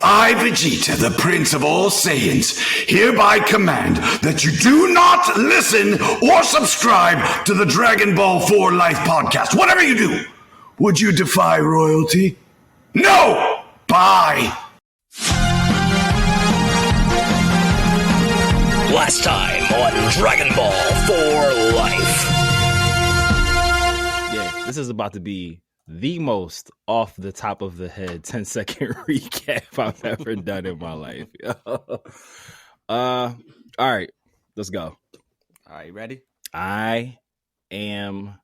I, Vegeta, the Prince of all Saiyans, hereby command that you do not listen or subscribe to the Dragon Ball 4 Life podcast. Whatever you do, would you defy royalty? No! Bye! Last time on Dragon Ball 4 Life. Yeah, this is about to be the most off the top of the head 10-second recap I've ever done in my life. All right, let's go. All right, you ready? I am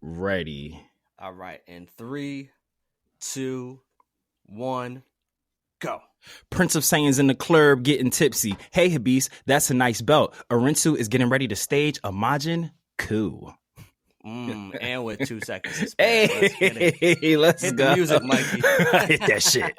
ready. All right, in 3, 2, 1, go. Prince of Saiyans in the club getting tipsy. Hey, Habis, that's a nice belt. Arinsu is getting ready to stage a Majin coup. And with 2 seconds to spare. Hey, let's hit go. The music, Mikey. Hit that shit.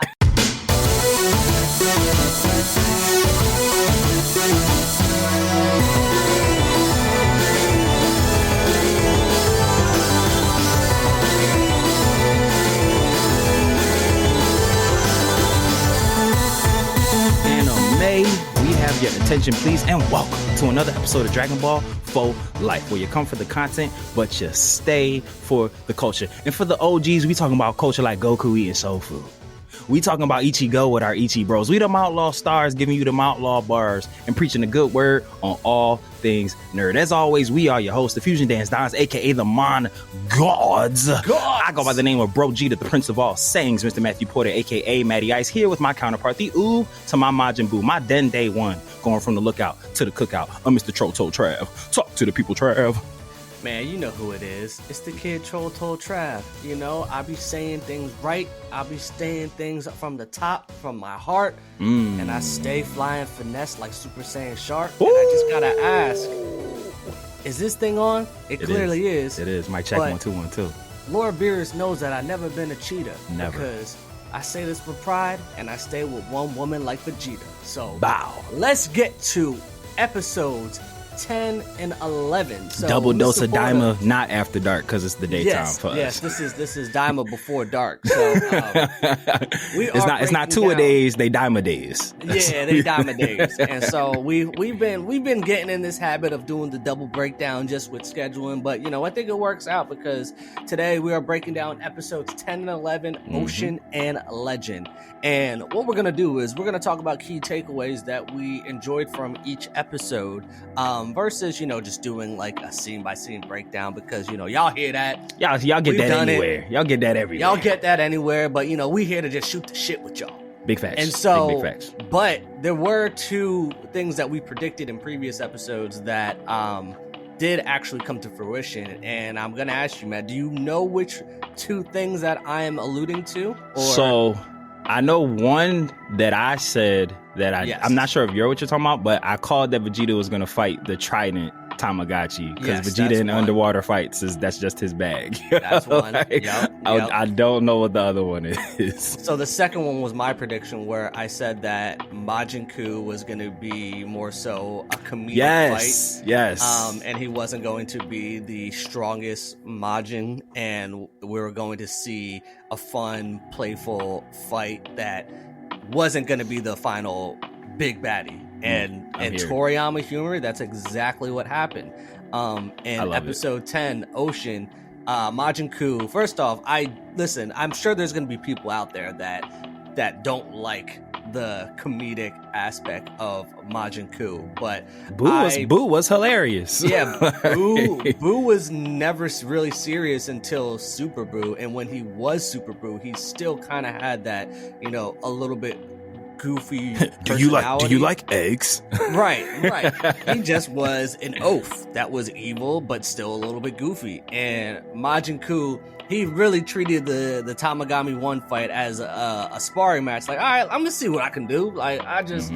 Anime, we have your attention, please, and welcome to another episode of Dragon Ball Faux Life, where you come for the content, but you stay for the culture. And for the OGs, we talking about culture like Goku eating soul food. We talking about Ichigo with our Ichi bros. We them outlaw stars giving you them outlaw bars and preaching the good word on all things nerd. As always, we are your hosts, the Fusion Dance Dons, aka the Mon Gods. I go by the name of Bro G, the Prince of all sayings, Mr. Matthew Porter, aka Matty Ice, here with my counterpart, the Ooh to my Majin Buu, my Den Day One, going from the lookout to the cookout. I'm Mr. TrollTollTrav. Talk to the people, Trav. Man, you know who it is. It's the kid TrollTollTrav. You know, I be saying things right. I be saying things from the top, from my heart. And I stay flying finesse like Super Saiyan Shark. Ooh. And I just gotta ask, is this thing on? It clearly is. It is. Mic check 1 2 1 2. Lord Beerus knows that I've never been a cheater. Never. Because I say this with pride, and I stay with one woman like Vegeta. So, bow. Let's get to episodes 10 and 11. So double dose of Daima, not after dark, because it's the daytime for us. Yes, this is Daima before dark. So it's not 2 a days, they Daima days. Yeah, they Daima days. And so we've been getting in this habit of doing the double breakdown just with scheduling, but you know, I think it works out because today we are breaking down episodes 10 and 11, Ocean and Legend. And what we're gonna do is we're gonna talk about key takeaways that we enjoyed from each episode. Versus, you know, just doing like a scene by scene breakdown because, you know, y'all hear that. Y'all get that anywhere. Y'all get that everywhere. Y'all get that anywhere, but, you know, we here to just shoot the shit with y'all. Big facts. And so, big facts. But there were 2 things that we predicted in previous episodes that did actually come to fruition. And I'm going to ask you, Matt, do you know which 2 things that I am alluding to? Or... So I know one that I said that I'm not sure if you're what you're talking about, but I called that Vegeta was going to fight the Trident Tamagotchi because Vegeta in underwater fights that's just his bag. That's one. Like, yep. I don't know what the other one is. So the second one was my prediction where I said that Majin Coup was going to be more so a comedic fight. Yes. And he wasn't going to be the strongest Majin, and we were going to see a fun, playful fight that wasn't going to be the final big baddie. And Toriyama humor, that's exactly what happened. In episode 10, Ocean, Majin Coup. First off, I'm sure there's going to be people out there that don't like the comedic aspect of Majin Coup, but Boo was hilarious. Yeah, Boo was never really serious until Super Boo, and when he was Super Boo, he still kind of had that, you know, a little bit goofy do you like eggs? Right. He just was an oaf that was evil but still a little bit goofy. And Majin Coup, he really treated the Tamagami 1 fight as a sparring match. Like, all right, I'm gonna see what I can do. Like, I just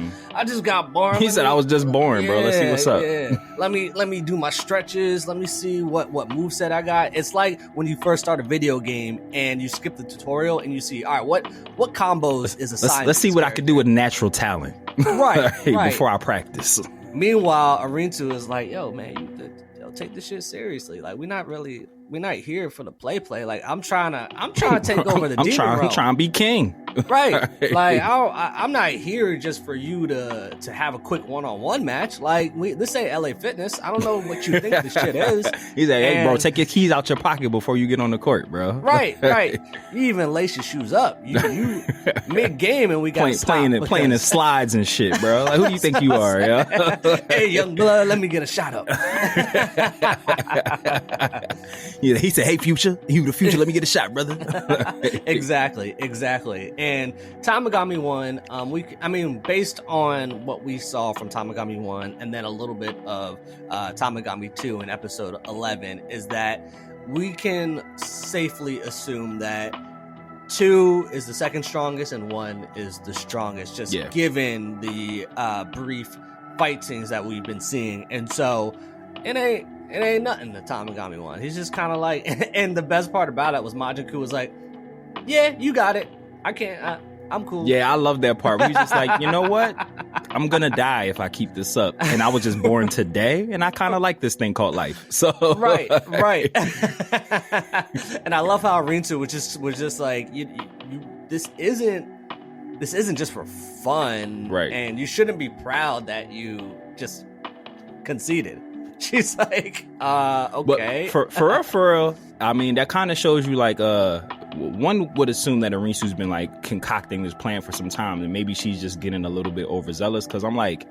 got born. He said I was just born, bro. Let's see what's up. Yeah. Let me do my stretches. Let me see what moveset I got. It's like when you first start a video game and you skip the tutorial and you see, all right, what combos is assigned. Let's see what I can do with natural talent. Right. Before I practice. Meanwhile, Arintu is like, yo, man, take this shit seriously. Like, we're not really we're not here for the play. Like I'm trying to take over the demon realm. I'm trying to be king. Right. Like I'm not here just for you to have a quick one-on-one match. Like this ain't LA Fitness. I don't know what you think this shit is. He's like, hey, bro, take your keys out your pocket before you get on the court, bro. Right. You even lace your shoes up. You mid-game and we got playing in slides and shit, bro. Like, who do you think you are, yo? Hey, young blood, let me get a shot up. Yeah, he said, hey, Future, you the future, let me get a shot, brother. Exactly. And Tamagami 1, based on what we saw from Tamagami 1 and then a little bit of Tamagami 2 in episode 11 is that we can safely assume that 2 is the second strongest and 1 is the strongest, just given the brief fight scenes that we've been seeing. And so it ain't nothing to Tamagami 1. He's just kind of like, and the best part about it was Majin Buu was like, yeah, you got it. I can't. I'm cool. Yeah, I love that part. We just like, you know what? I'm gonna die if I keep this up. And I was just born today, and I kind of like this thing called life. So right. And I love how Rinsu was just like, you this isn't just for fun, right? And you shouldn't be proud that you just conceded. She's like, okay. But for real, I mean, that kind of shows you like, one would assume that Arisu's been like concocting this plan for some time, and maybe she's just getting a little bit overzealous. Because I'm like,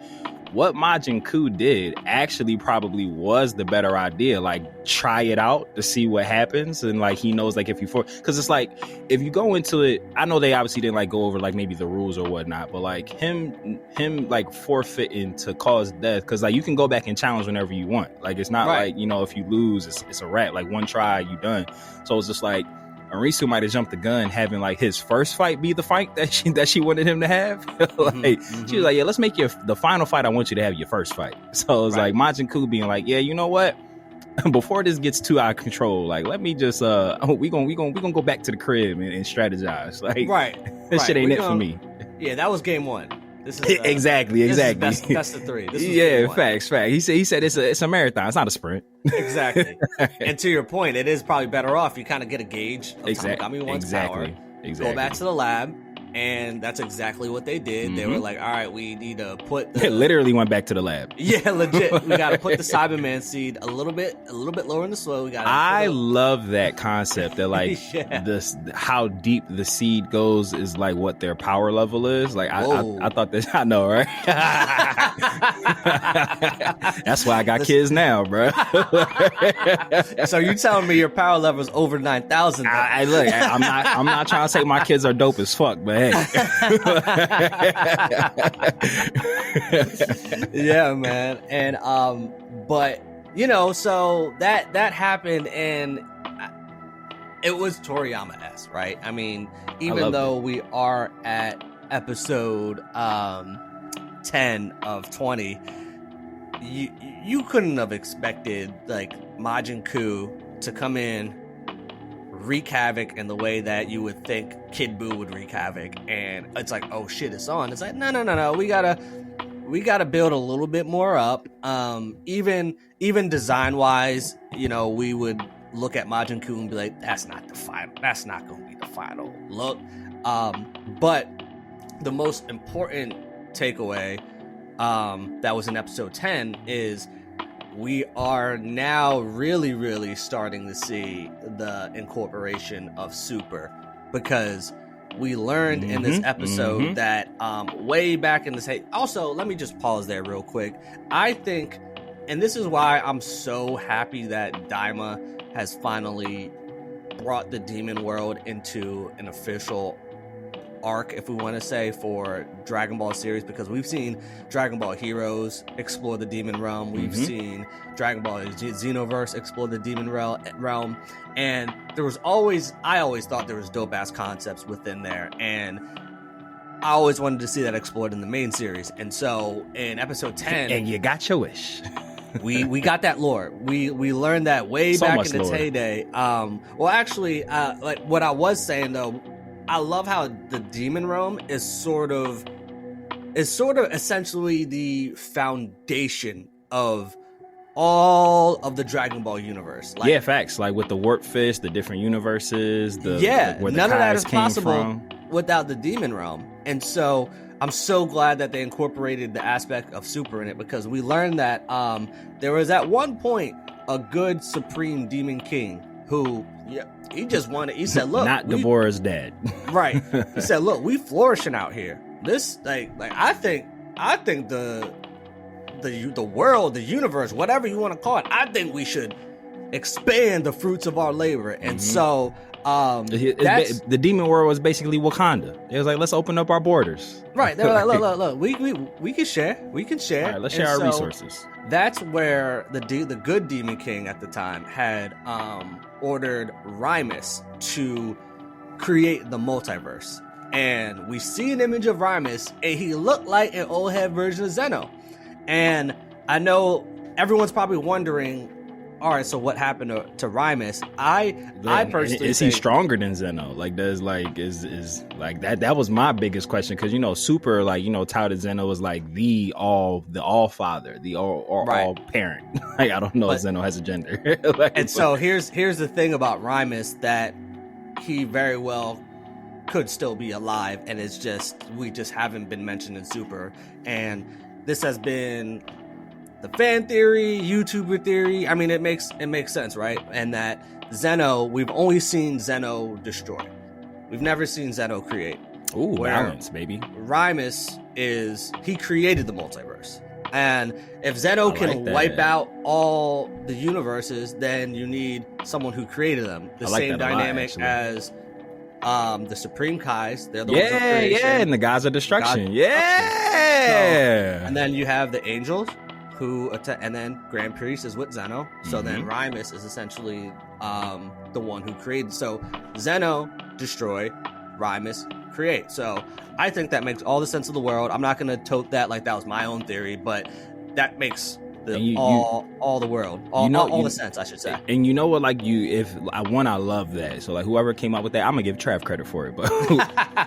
what Majin Buu did actually probably was the better idea. Like, try it out to see what happens, and like he knows like if you because it's like if you go into it, I know they obviously didn't like go over like maybe the rules or whatnot, but like him like forfeiting to cause death, because like you can go back and challenge whenever you want. Like it's not like, you know, if you lose, it's a wrap. Like one try, you done. So it's just like Arisu might have jumped the gun, having like his first fight be the fight that she wanted him to have. She was like, yeah, let's make the final fight. I want you to have your first fight. So it's like Majin Buu being like, yeah, you know what? Before this gets too out of control, like let me just we gonna go back to the crib and strategize. Like this shit ain't it for me. Yeah, that was game one. This is exactly. This is best of three. This is facts. He said it's a marathon. It's not a sprint. Exactly. And to your point, it is probably better off. You kind of get a gauge of Tagami 1's power. Go back to the lab, and that's exactly what they did. They were like, all right, we need to put They literally went back to the lab. Yeah, legit. We got to put the Cyberman seed a little bit lower in the soil. I love that concept that like this how deep the seed goes is like what their power level is. Like I thought that I know, right? That's why I got kids now, bro. So you telling me your power level is over 9,000? Look, I'm not trying to say my kids are dope as fuck, but hey. Yeah, man. And but you know, so that happened, and it was Toriyama-esque, right? I mean, even though we are at episode 10 of 20, you couldn't have expected like Majin Buu to come in, wreak havoc in the way that you would think Kid Buu would wreak havoc, and it's like, oh shit, it's on. It's like, no, we gotta build a little bit more up. Even design wise, you know, we would look at Majin Buu and be like, that's not gonna be the final look. But the most important takeaway that was in episode 10 is we are now really, really starting to see the incorporation of Super, because we learned in this episode that way back in this. Also, let me just pause there real quick. I think, and this is why I'm so happy that Daima has finally brought the demon world into an official arc, if we want to say, for Dragon Ball series, because we've seen Dragon Ball Heroes explore the demon realm, we've seen Dragon Ball Xenoverse explore the demon realm, and I always thought there was dope ass concepts within there, and I always wanted to see that explored in the main series. And so in episode 10, and you got your wish. we got that lore. We learned that way back in its heyday. Well, actually, like what I was saying though, I love how the demon realm is sort of essentially the foundation of all of the Dragon Ball universe. Like, yeah, facts. Like with the warp fish, the different universes, where the none of that Kais is came possible from. without the demon realm. And so I'm so glad that they incorporated the aspect of Super in it, because we learned that there was at one point a good supreme demon king who he said, look, Not Deborah's dad. right. He said, look, we flourishing out here. This like I think the world, the universe, whatever you want to call it, I think we should expand the fruits of our labor. And so the demon world was basically Wakanda. It was like, let's open up our borders. Right. They were like, look, we can share. We can share. All right, let's share our resources. That's where the good demon king at the time had ordered Rymus to create the multiverse. And we see an image of Rymus, and he looked like an old head version of Zeno. And I know everyone's probably wondering, all right, so what happened to Rymus? I personally is he stronger than Zeno? Like, is like that was my biggest question, because Super, touted Zeno was like the all father, the all parent. Like, I don't know if Zeno has a gender. So here's the thing about Rymus, that he very well could still be alive, and it's just we just haven't been mentioned in Super. And this has been the fan theory, YouTuber theory. I mean, it makes sense, right? And that Zeno, we've only seen Zeno destroy. We've never seen Zeno create. Ooh, balance, baby. Rymus he created the multiverse. And if Zeno can wipe out all the universes, then you need someone who created them. The same dynamic as the Supreme Kais. They're the ones of creation. Yeah, and the gods of destruction. And then you have the angels, and then Grand Priest is with Zeno. So then Rymus is essentially the one who created. So Zeno destroy, Rymus create. So I think that makes all the sense of the world. I'm not going to tote that like that was my own theory, but that makes all the world, all the sense, I should say. And you know what, I love that. So like whoever came up with that, I'm gonna give Trav credit for it, but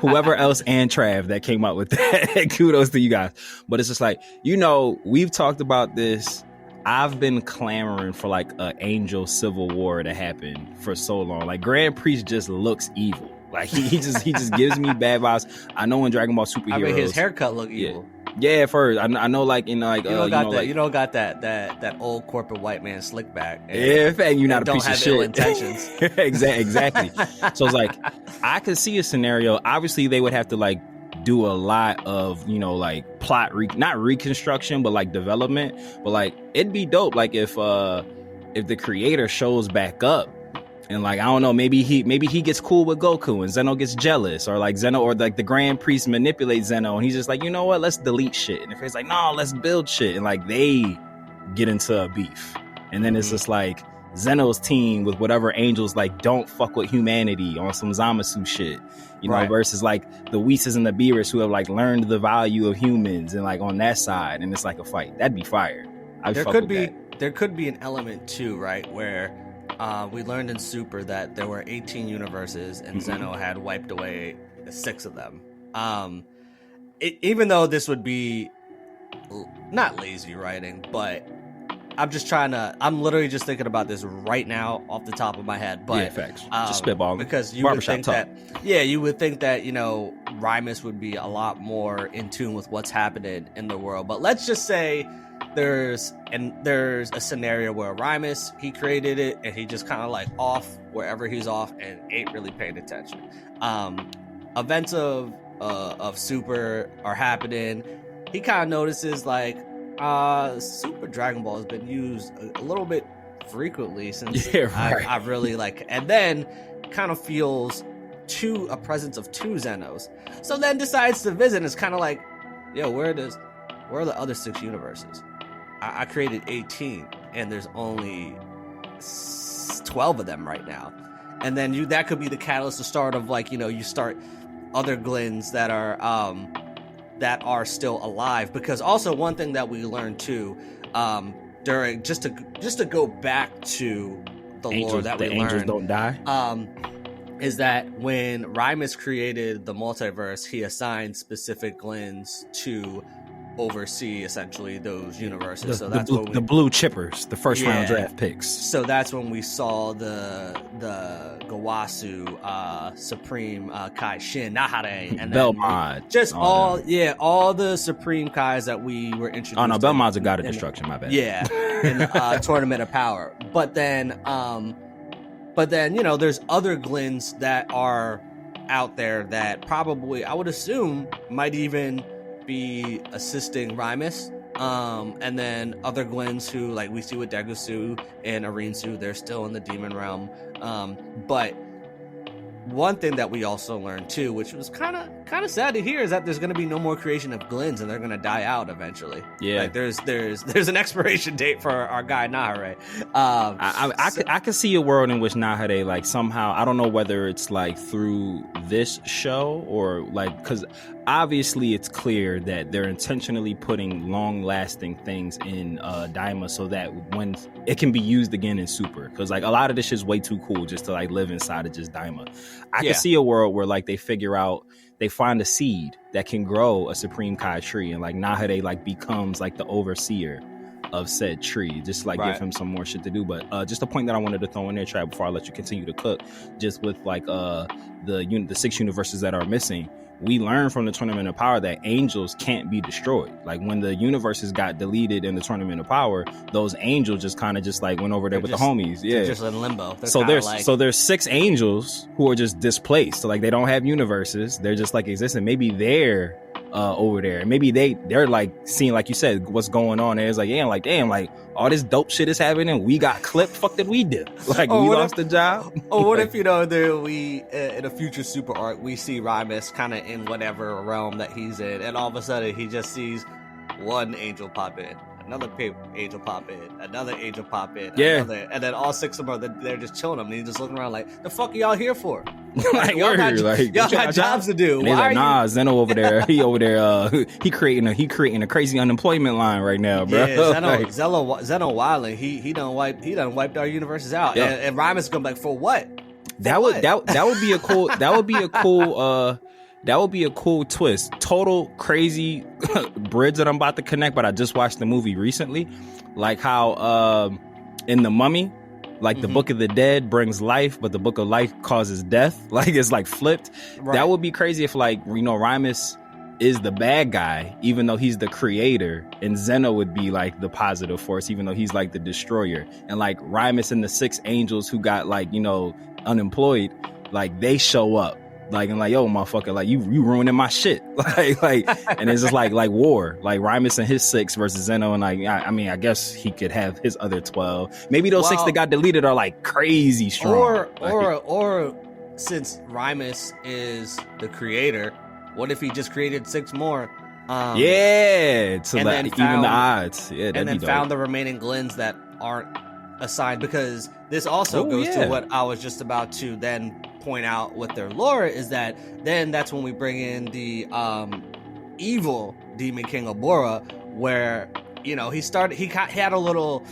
whoever else and Trav that came up with that, kudos to you guys. But it's just like, we've talked about this. I've been clamoring for like an angel civil war to happen for so long. Like Grand Priest just looks evil. Like he just gives me bad vibes. I know in Dragon Ball Superheroes, I mean, his haircut look evil. Yeah, first I know, you don't got that old corporate white man slick back. In fact, you're not a piece of shit. Ill intentions. exactly. So it's like I could see a scenario. Obviously, they would have to do a lot of plot not reconstruction, but development. But it'd be dope. If the creator shows back up. And I don't know, maybe he gets cool with Goku and Zeno gets jealous, or Zeno or the Grand Priest manipulates Zeno and he's just like, you know what, let's delete shit. And if it's like, no, let's build shit, and they get into a beef. And then it's just Zeno's team with whatever angels don't fuck with humanity on some Zamasu shit, versus the Whis and the Beerus who have learned the value of humans and on that side, and it's a fight. That'd be fire. There could be an element too, right, where we learned in Super that there were 18 universes and Zeno had wiped away 6 of them. Even though this would be not lazy writing, but I'm literally just thinking about this right now off the top of my head. But yeah, facts. Just spitballing. Because you would think that Rymus would be a lot more in tune with what's happening in the world. But let's just say there's a scenario where Rymus, he created it and he just kind of off wherever he's off and ain't really paying attention. Events of Super are happening. He kind of notices Super Dragon Ball has been used a little bit frequently since I've really and then kind of feels a presence of 2 Zenos. So then decides to visit and it's kind of where are the other 6 universes? I created 18 and there's only 12 of them right now. And then that could be the catalyst to start of you start other Glins that are still alive. Because also one thing that we learned too, during just to go back to the lore that we learned, angels don't die. Is that when Rymus created the multiverse, he assigned specific Glins to oversee essentially those universes. The blue chippers, the first round draft picks. So that's when we saw the Gawasu, Supreme Kai Shin, Nahare, and Belmont. Just all the Supreme Kais that we were introduced. Oh no, Belmont's a god of destruction. My bad. Yeah, in the Tournament of Power. But then there's other Glins that are out there that probably I would assume might even be assisting Rimus, and then other Glins who, like we see with Degusu and Arinsu, they're still in the demon realm. But one thing that we also learned too, which was kind of sad to hear, is that there's going to be no more creation of Glins, and they're going to die out eventually. Yeah, like there's an expiration date for our guy Nahare. I could see a world in which Nahare, like, somehow, I don't know whether it's like through this show or like, because obviously it's clear that they're intentionally putting long-lasting things in Daima so that when it can be used again in Super, because like a lot of this shit's way too cool just to like live inside of just Daima. I can see a world where like they find a seed that can grow a Supreme Kai tree, and like Nahare like becomes like the overseer of said tree, just like give him some more shit to do. But just a point that I wanted to throw in there, Trav, before I let you continue to cook, just with like the 6 universes that are missing. We learned from the Tournament of Power that angels can't be destroyed. Like when the universes got deleted in the Tournament of Power, those angels just kind of just like went over there with the homies. Yeah, they're just in limbo. So there's 6 angels who are just displaced. So like they don't have universes. They're just like existing. Maybe they're over there. Maybe they're like seeing, like you said, what's going on there. It's like, yeah, damn, like all this dope shit is happening. We got clipped. Fuck did we do? Like we lost the job. Or what if, we in a future super arc, we see Rimus kind of in whatever realm that he's in, and all of a sudden he just sees one angel pop in, another angel pop in, another angel pop in, another, and then all 6 of them they're just chilling him, and he's just looking around like, the fuck are y'all here for? Like, y'all got jobs to do. Why like, nah, Zeno over there. He over there. He creating a crazy unemployment line right now, bro. Yeah, Zeno wilding. He done wiped our universes out, and Rimus gonna be like, for what? That would be a cool twist. Total crazy bridge that I'm about to connect, but I just watched the movie recently. Like how in The Mummy, like the Book of the Dead brings life, but the Book of Life causes death. Like it's like flipped. Right. That would be crazy if like, Rimus is the bad guy, even though he's the creator, and Zeno would be like the positive force, even though he's like the destroyer. And like Rimus and the 6 angels who got like, unemployed, like they show up. Like, and like, yo, motherfucker, like you ruining my shit. like, and it's just like war. Like Rimus and his 6 versus Zeno, and like, I guess he could have his other 12. Maybe those 6 that got deleted are like crazy strong. Or since Rimus is the creator, what if he just created 6 more? So that even the odds. Yeah, and then found the remaining Glins that aren't assigned, because this also goes to what I was just about to then point out with their lore, is that then that's when we bring in the evil Demon King Obora, where he had a little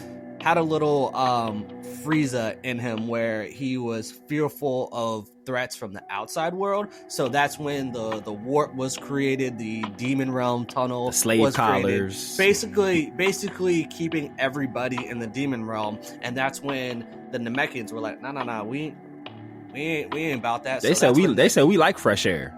Frieza in him, where he was fearful of threats from the outside world. So that's when the warp was created, the demon realm tunnel, the slave collars, basically keeping everybody in the demon realm. And that's when the Namekians were like, no, we ain't about that. They said we like fresh air.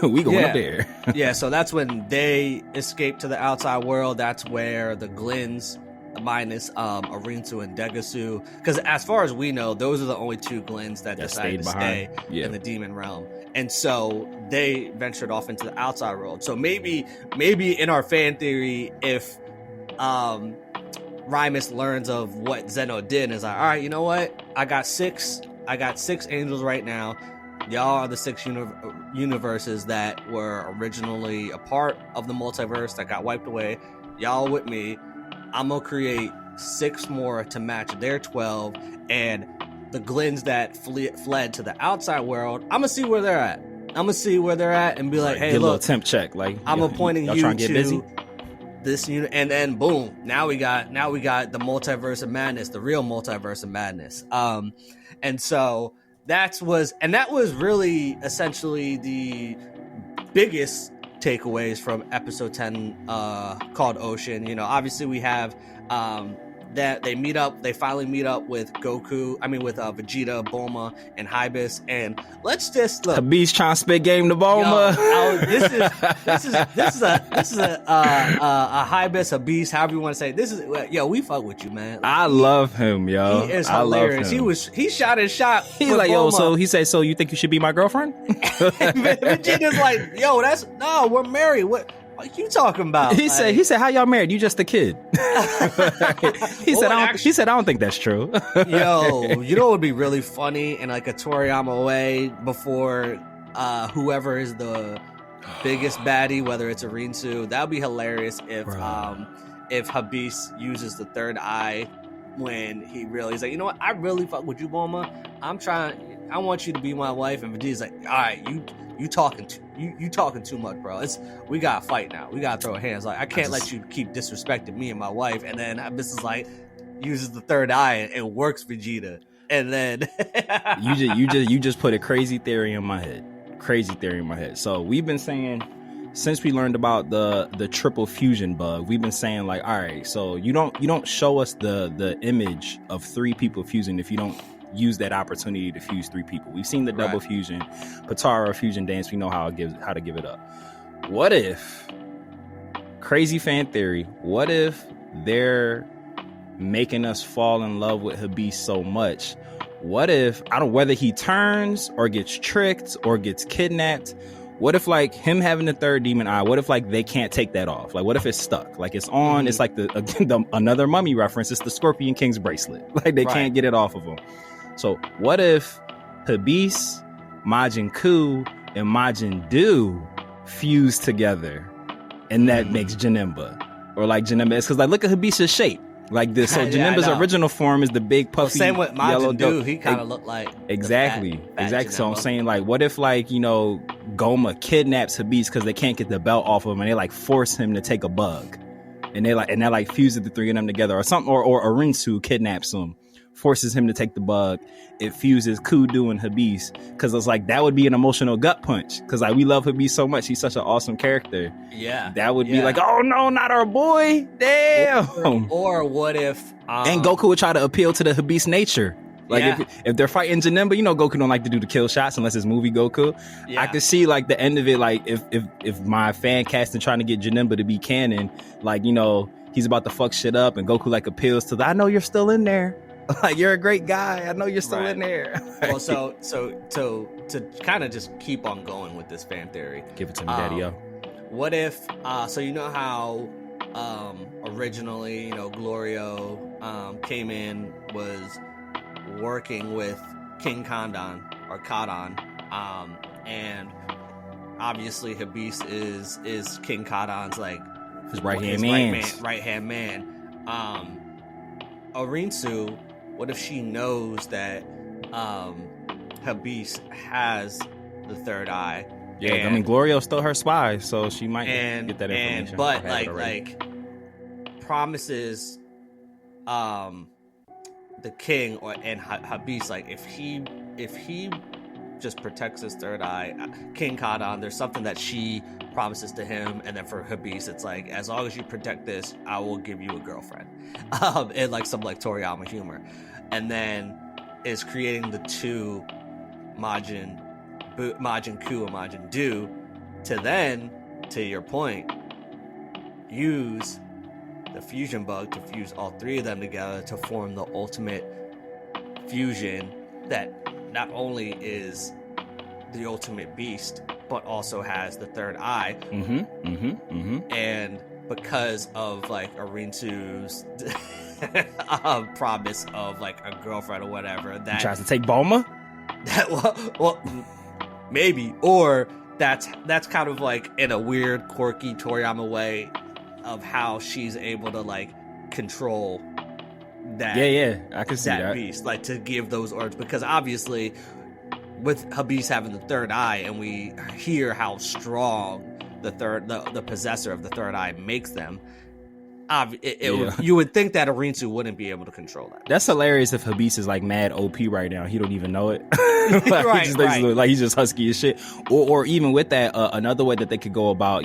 We going up there. Yeah, so that's when they escaped to the outside world. That's where the Glins, minus Arinsu and Degusu, because as far as we know, those are the only 2 Glins that decided to stay in the demon realm, and so they ventured off into the outside world. So maybe in our fan theory, if Rimus learns of what Zeno did and is like, all right, you know what, I got 6 angels right now. Y'all are the 6 universes that were originally a part of the multiverse that got wiped away. Y'all with me. I'm going to create 6 more to match their 12, and the Glins that fled to the outside world, I'm going to see where they're at. And be like, hey, look, a little temp check. Like, I'm appointing you to get busy? This unit, and then boom, now we got the multiverse of madness, the real multiverse of madness. And so that was really essentially the biggest takeaways from episode 10 called Ocean. You know, obviously we have that they finally meet up with Vegeta, Bulma, and Hybis, and let's just look. Habib's trying to spit game to Bulma. This is a Hybis, a beast, however you want to say it. This is we fuck with you, man. I love him, yo. He is hilarious. He shot his shot. He's like, Bulma. he said, so you think you should be my girlfriend? Vegeta's like, we're married. What you talking about? He said, how y'all married? You just a kid. He said, I don't think that's true. Yo, you know what would be really funny in like a Toriyama way before whoever is the biggest baddie, whether it's a Rinsu, that would be hilarious if Habis uses the third eye when he really is like, you know what, I really fuck with you, Bulma. I want you to be my wife. And Vegeta's like, all right, you talking too much, bro. We gotta fight now. We gotta throw hands. Like, I can't let you keep disrespecting me and my wife. And then this is like uses the third eye and works Vegeta. And then you just put a crazy theory in my head. So we've been saying, since we learned about the triple fusion bug, we've been saying like, all right, so you don't show us the image of 3 people fusing if you don't use that opportunity to fuse 3 people. We've seen the double fusion, Patara fusion dance. We know how to give it up. What if, crazy fan theory, what if they're making us fall in love with Habis so much? What if, whether he turns or gets tricked or gets kidnapped, what if like him having the third demon eye, what if like they can't take that off? Like what if it's stuck? Like it's on, it's like the another mummy reference, it's the Scorpion King's bracelet. Like they can't get it off of him. So what if Habis, Majin Ku, and Majin Du fuse together, and that makes Janemba? Or like Janemba, it's because like look at Habis's shape. Like this, so Janemba's original form is the big puffy same with yellow Majin Du, he kind of looked like exactly. fat So I'm Janemba. saying like, what if like Goma kidnaps Habis because they can't get the belt off of him, and they like force him to take a bug, and they fuses the 3 of them together, or something, or Rinsu kidnaps him, forces him to take the bug. It fuses Kudu and Habis, because it's like that would be an emotional gut punch, because like we love Habis so much, he's such an awesome character. That would be like, oh no, not our boy, damn. Or what if and Goku would try to appeal to the Habis nature. Like if they're fighting Janemba, Goku don't like to do the kill shots unless it's movie Goku. I could see like the end of it, like if my fan casting trying to get Janemba to be canon, like he's about to fuck shit up, and Goku like appeals to I know you're still in there. Like, you're a great guy. I know you're still in there. Well, so to kind of just keep on going with this fan theory. Give it to me, Daddy-o. What if, so you know how originally, Glorio came in, was working with King Kandan, or Kadan, and obviously Habis is King Kadan's, like, his right-hand man. Rinsu, what if she knows that Habis has the third eye? Yeah, Glorio's still her spy, so she might get that information. But like promises the king and Habis, like if he just protects his third eye, King Kadan, there's something that she promises to him, and then for Habis it's like, as long as you protect this, I will give you a girlfriend, and like some like Toriyama humor, and then is creating the 2 Majin Ku and Majin Du to then, to your point, use the fusion bug to fuse all 3 of them together to form the ultimate fusion that not only is the ultimate beast, but also has the third eye. And because of like Rinsu's promise of like a girlfriend or whatever, that he tries to take Bulma. Well, maybe, or that's kind of like in a weird, quirky Toriyama way of how she's able to like control that. I can see that beast, like to give those orders, because obviously with Habis having the third eye, and we hear how strong the possessor of the third eye makes them, you would think that Arinsu wouldn't be able to control that. That's hilarious if Habis is like mad OP right now. He don't even know it. Right, like he's just husky as shit. Or even with that, another way that they could go about,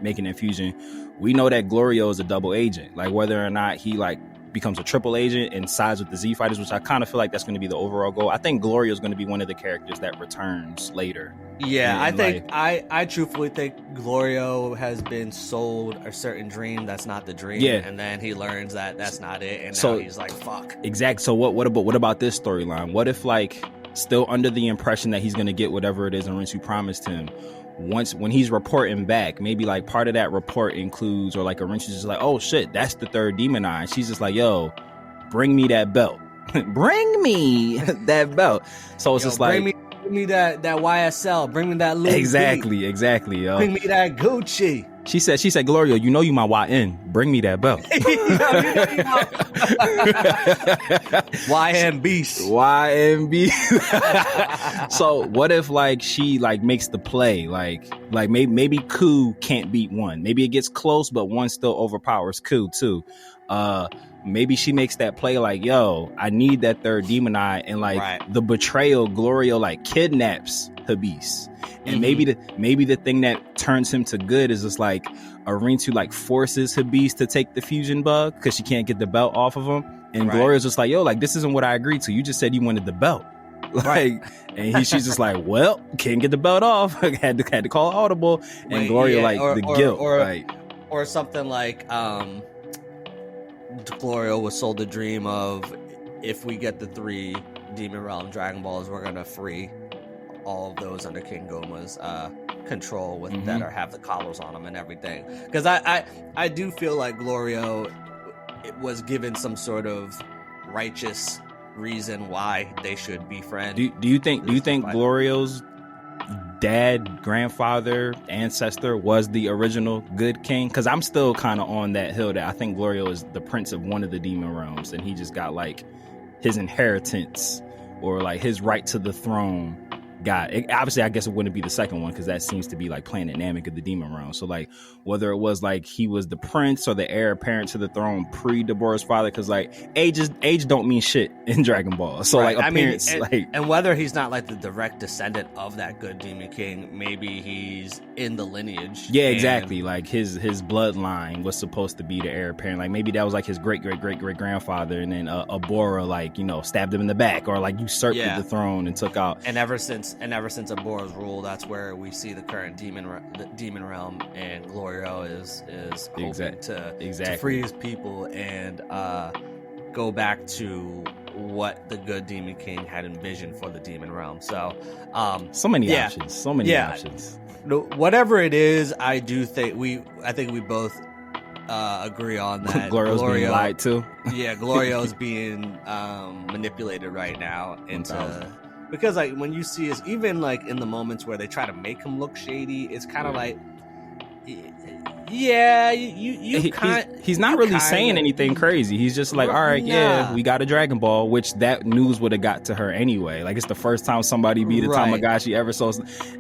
making infusion. We know that Glorio is a double agent. Like whether or not he like becomes a triple agent and sides with the Z Fighters, which I kind of feel like that's going to be the overall goal. I think Glorio is going to be one of the characters that returns later. Yeah, I truthfully think Glorio has been sold a certain dream that's not the dream. Yeah. And then he learns that that's not it. And now he's like, fuck. Exactly. So what about this storyline? What if like still under the impression that he's going to get whatever it is Arinsu promised him? When he's reporting back, maybe like part of that report includes, or like Arinsu's just like, oh shit, that's the third demon eye. She's just like, yo, bring me that belt. Bring me that belt. So it's just like, bring me that YSL. Bring me that Louis exactly, yo. Bring me that Gucci. She said, Glorio, you know you my YN. Bring me that belt. YN Beast. YN Beast. So what if like she like makes the play? Like maybe Ku can't beat one. Maybe it gets close, but one still overpowers Ku too. Maybe she makes that play like, yo, I need that third demon eye, and like the betrayal, Glorio like kidnaps Habis. And maybe the thing that turns him to good is just like Arinsu like forces Habis to take the fusion bug because she can't get the belt off of him. And Gloria's just like, yo, like this isn't what I agreed to. You just said you wanted the belt. Like, and she's just like, well, can't get the belt off. had to call audible. And Gloria guilt. Or something like Gloria was sold the dream of, if we get the 3 Demon Realm Dragon Balls, we're gonna free all of those under King Goma's control with that or have the collars on them and everything. Because I do feel like Glorio was given some sort of righteous reason why they should befriend. Do you think Glorio's dad, grandfather, ancestor was the original good king? Because I'm still kind of on that hill that I think Glorio is the prince of one of the demon realms, and he just got like his inheritance or like his right to the throne. Obviously, I guess it wouldn't be the second one because that seems to be like Planet Namek of the demon realm. So like whether it was like he was the prince or the heir apparent to the throne pre-Deborah's father, because like age don't mean shit in Dragon Ball. So like appearance, and whether he's not like the direct descendant of that good demon king, maybe he's in the lineage. Yeah, exactly. Like his bloodline was supposed to be the heir apparent. Like maybe that was like his great grandfather, and then Abora stabbed him in the back or like usurped the throne and took out. And ever since Abora's rule, that's where we see the current demon realm, and Glorio is hoping to free his people and go back to what the good demon king had envisioned for the demon realm. So many options. Whatever it is, I think we both agree on that. Glorio's being lied to. Yeah, Glorio's being manipulated right now into. Because like when you see us, even like in the moments where they try to make him look shady, it's kind of like, yeah, he's not really saying anything crazy. He's just like, all right, we got a Dragon Ball, which that news would have got to her anyway. Like it's the first time somebody beat a Tamagotchi ever. So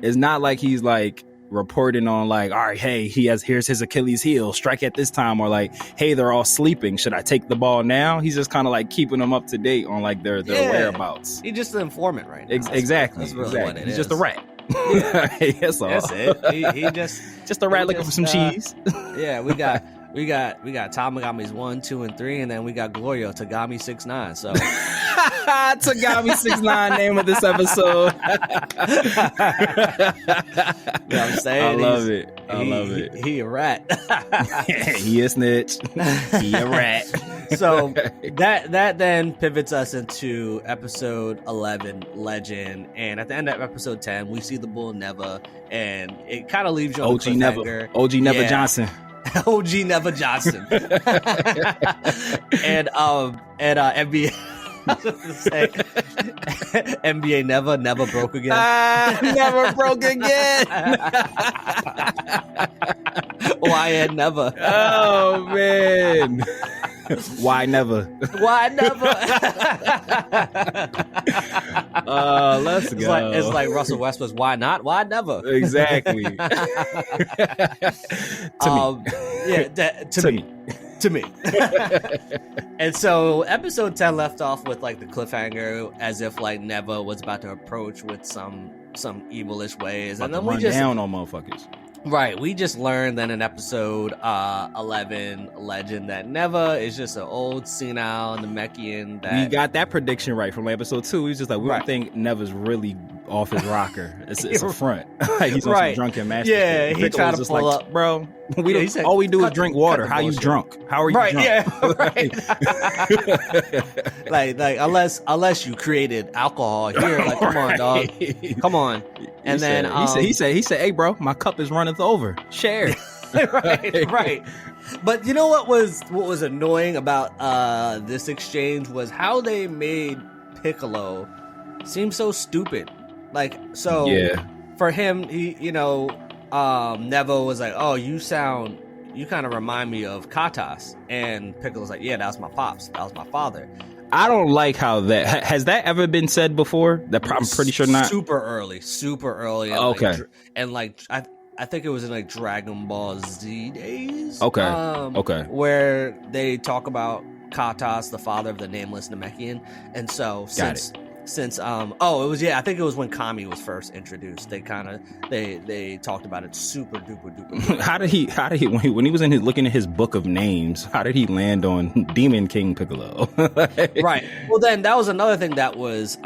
it's not like he's like reporting on like, all right, hey, here's his Achilles heel, strike at this time, or like, hey, they're all sleeping, should I take the ball now? He's just kind of like keeping them up to date on like their whereabouts. He's just an informant right now. Exactly. That's really what it He's is. just a rat. That's all. That's it. He just a rat looking for some cheese. Yeah, we got Tamagami's 1, 2, and 3, and then we got Glorio, Tagami 6ix9ine. So Tagami 6ix9ine, name of this episode. You know what I'm saying? I love it. He a rat. He a snitch. He a rat. So that then pivots us into episode 11, Legend, and at the end of episode 10, we see the bull Neva, and it kind of leaves you on OG Neva Johnson. OG Neva Johnson. and NBA. Say, NBA never broke again. Never broke again. YN never. Oh man. Why never? Why never? Let's It's go. like Russell Westbrook's Why Not? Why Never? Exactly. to me. To me. And so episode 10 left off with like the cliffhanger as if like Neva was about to approach with some evilish ways. And then we just down on motherfuckers. Right, we just learned that in episode 11 Legend that Neva is just an old senile Namekian that we got that prediction right from episode 2. We was just like, we don't think Neva's really off his rocker. It's a front. Like he's on some drunken master. Yeah, shit. he tried to just pull like, up. bro. He said, all we do is drink water. How you bullshit. drunk? How are you drunk? Yeah, right. like unless you created alcohol here, like come on, dog, come on. And then he said, hey, bro, my cup is runneth over. Share. right. But you know what was annoying about this exchange was how they made Piccolo seem so stupid. Like, so for him, he, Nevo was like, oh, you kind of remind me of Katas. And Piccolo's like, yeah, that was my pops. That was my father. I don't like how that has that ever been said before. That I'm pretty sure not. Super early. And okay. I think it was in like Dragon Ball Z days. Okay. Okay. Where they talk about Katas, the father of the nameless Namekian. And so I think it was when Kami was first introduced. They talked about it super duper. How did he when he was looking at his book of names, how did he land on Demon King Piccolo? Right. Well, then that was another thing that was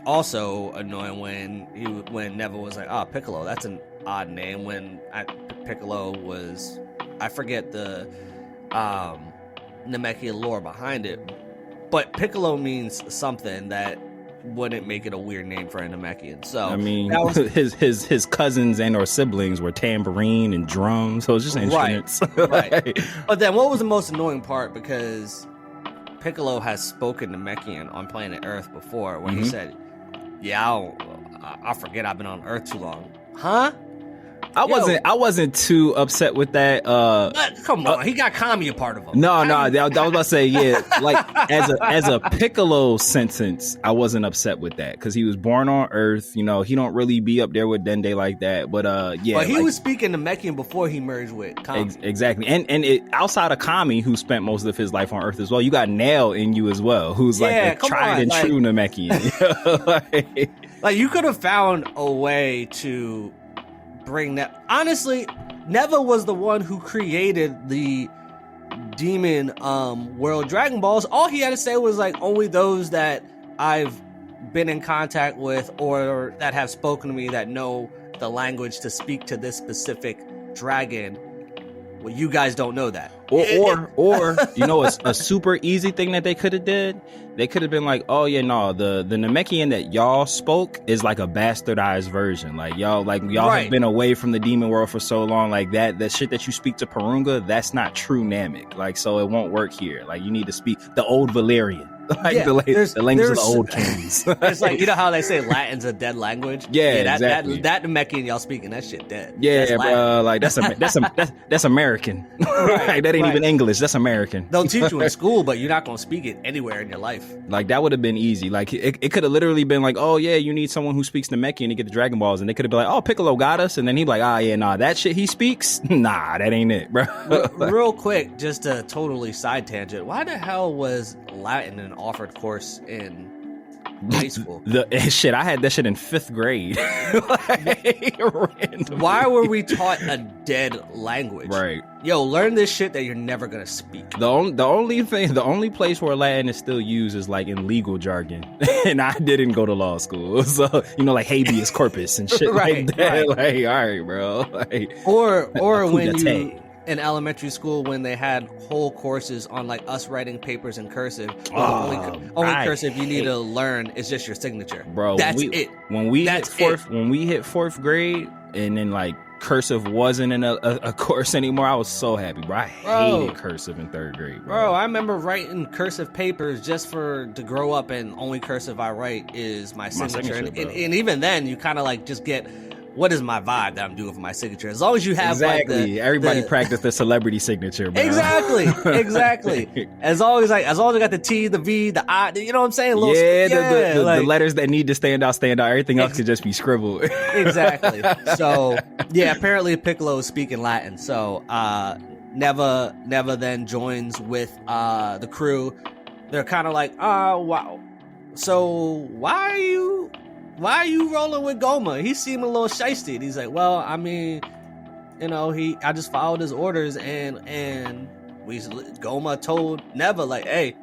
also annoying when Neva was like, oh, Piccolo, that's an odd name. When Piccolo was, I forget the Namekian lore behind it, but Piccolo means something that wouldn't make it a weird name for a Namekian. So I mean, his cousins and or siblings were tambourine and drums, so it's just instruments. Right. But then what was the most annoying part, because Piccolo has spoken Namekian on planet Earth before, when he said, yeah, I forget I've been on Earth too long. Huh? I wasn't too upset with that. Come on, he got Kami a part of him. No, I was about to say, yeah, like as a Piccolo sentence, I wasn't upset with that because he was born on Earth. He don't really be up there with Dende like that. But yeah, but he was speaking Namekian before he merged with Kami. Exactly, and outside of Kami, who spent most of his life on Earth as well, you got Nail in you as well, who's like a tried and true Namekian. Like you could have found a way to bring that. Honestly, Neva was the one who created the demon world Dragon Balls. All he had to say was like, only those that I've been in contact with or that have spoken to me that know the language to speak to this specific dragon. Well, you guys don't know that. Or a super easy thing that they could have did. They could have been like, oh yeah, no, the Namekian that y'all spoke is like a bastardized version. Like y'all have been away from the demon world for so long. Like that shit that you speak to Purunga, that's not true Namek. Like, so it won't work here. Like you need to speak the old Valerian. Like the language of the old kings. It's like, you know how they say Latin's a dead language? Yeah, exactly. That Namekian y'all speaking, that shit dead. Yeah, bro. Like that's American. Right, that ain't even English. That's American. They'll teach you in school, but you're not gonna speak it anywhere in your life. Like that would have been easy. Like it could have literally been like, oh yeah, you need someone who speaks Namekian to get the Dragon Balls, and they could have been like, oh, Piccolo got us, and then he'd be like, ah, yeah, nah, that shit he speaks, nah, that ain't it, bro. Real quick, just a totally side tangent. Why the hell was Latin an offered course in high school? I had that shit in 5th grade. Why were we taught a dead language? Right. Yo, learn this shit that you're never gonna speak. The only place where Latin is still used is like in legal jargon, and I didn't go to law school, so like habeas corpus and shit like that. Right. Like, all right, bro. Like, or when you in elementary school when they had whole courses on like us writing papers in cursive. Only cursive you need to learn is just your signature, bro. That's it. When we hit 4th grade, and then like cursive wasn't in a course anymore, I was so happy, bro. I hated cursive in 3rd grade, bro. I remember writing cursive papers just to grow up, and only cursive I write is my signature. And even then, you kind of like just get what is my vibe that I'm doing for my signature? As long as you have exactly, like everybody practice the celebrity signature, bro. Exactly. As long as I got the T, the V, the I, you know what I'm saying? The letters that need to stand out. Everything else could just be scribbled. Exactly. So yeah, apparently Piccolo is speaking Latin. So Neva then joins with the crew. They're kind of like, wow. So why are you rolling with Goma? He seemed a little shiesty. And he's like, well, I mean, you know, I just followed his orders, and Goma told Neva, like, hey,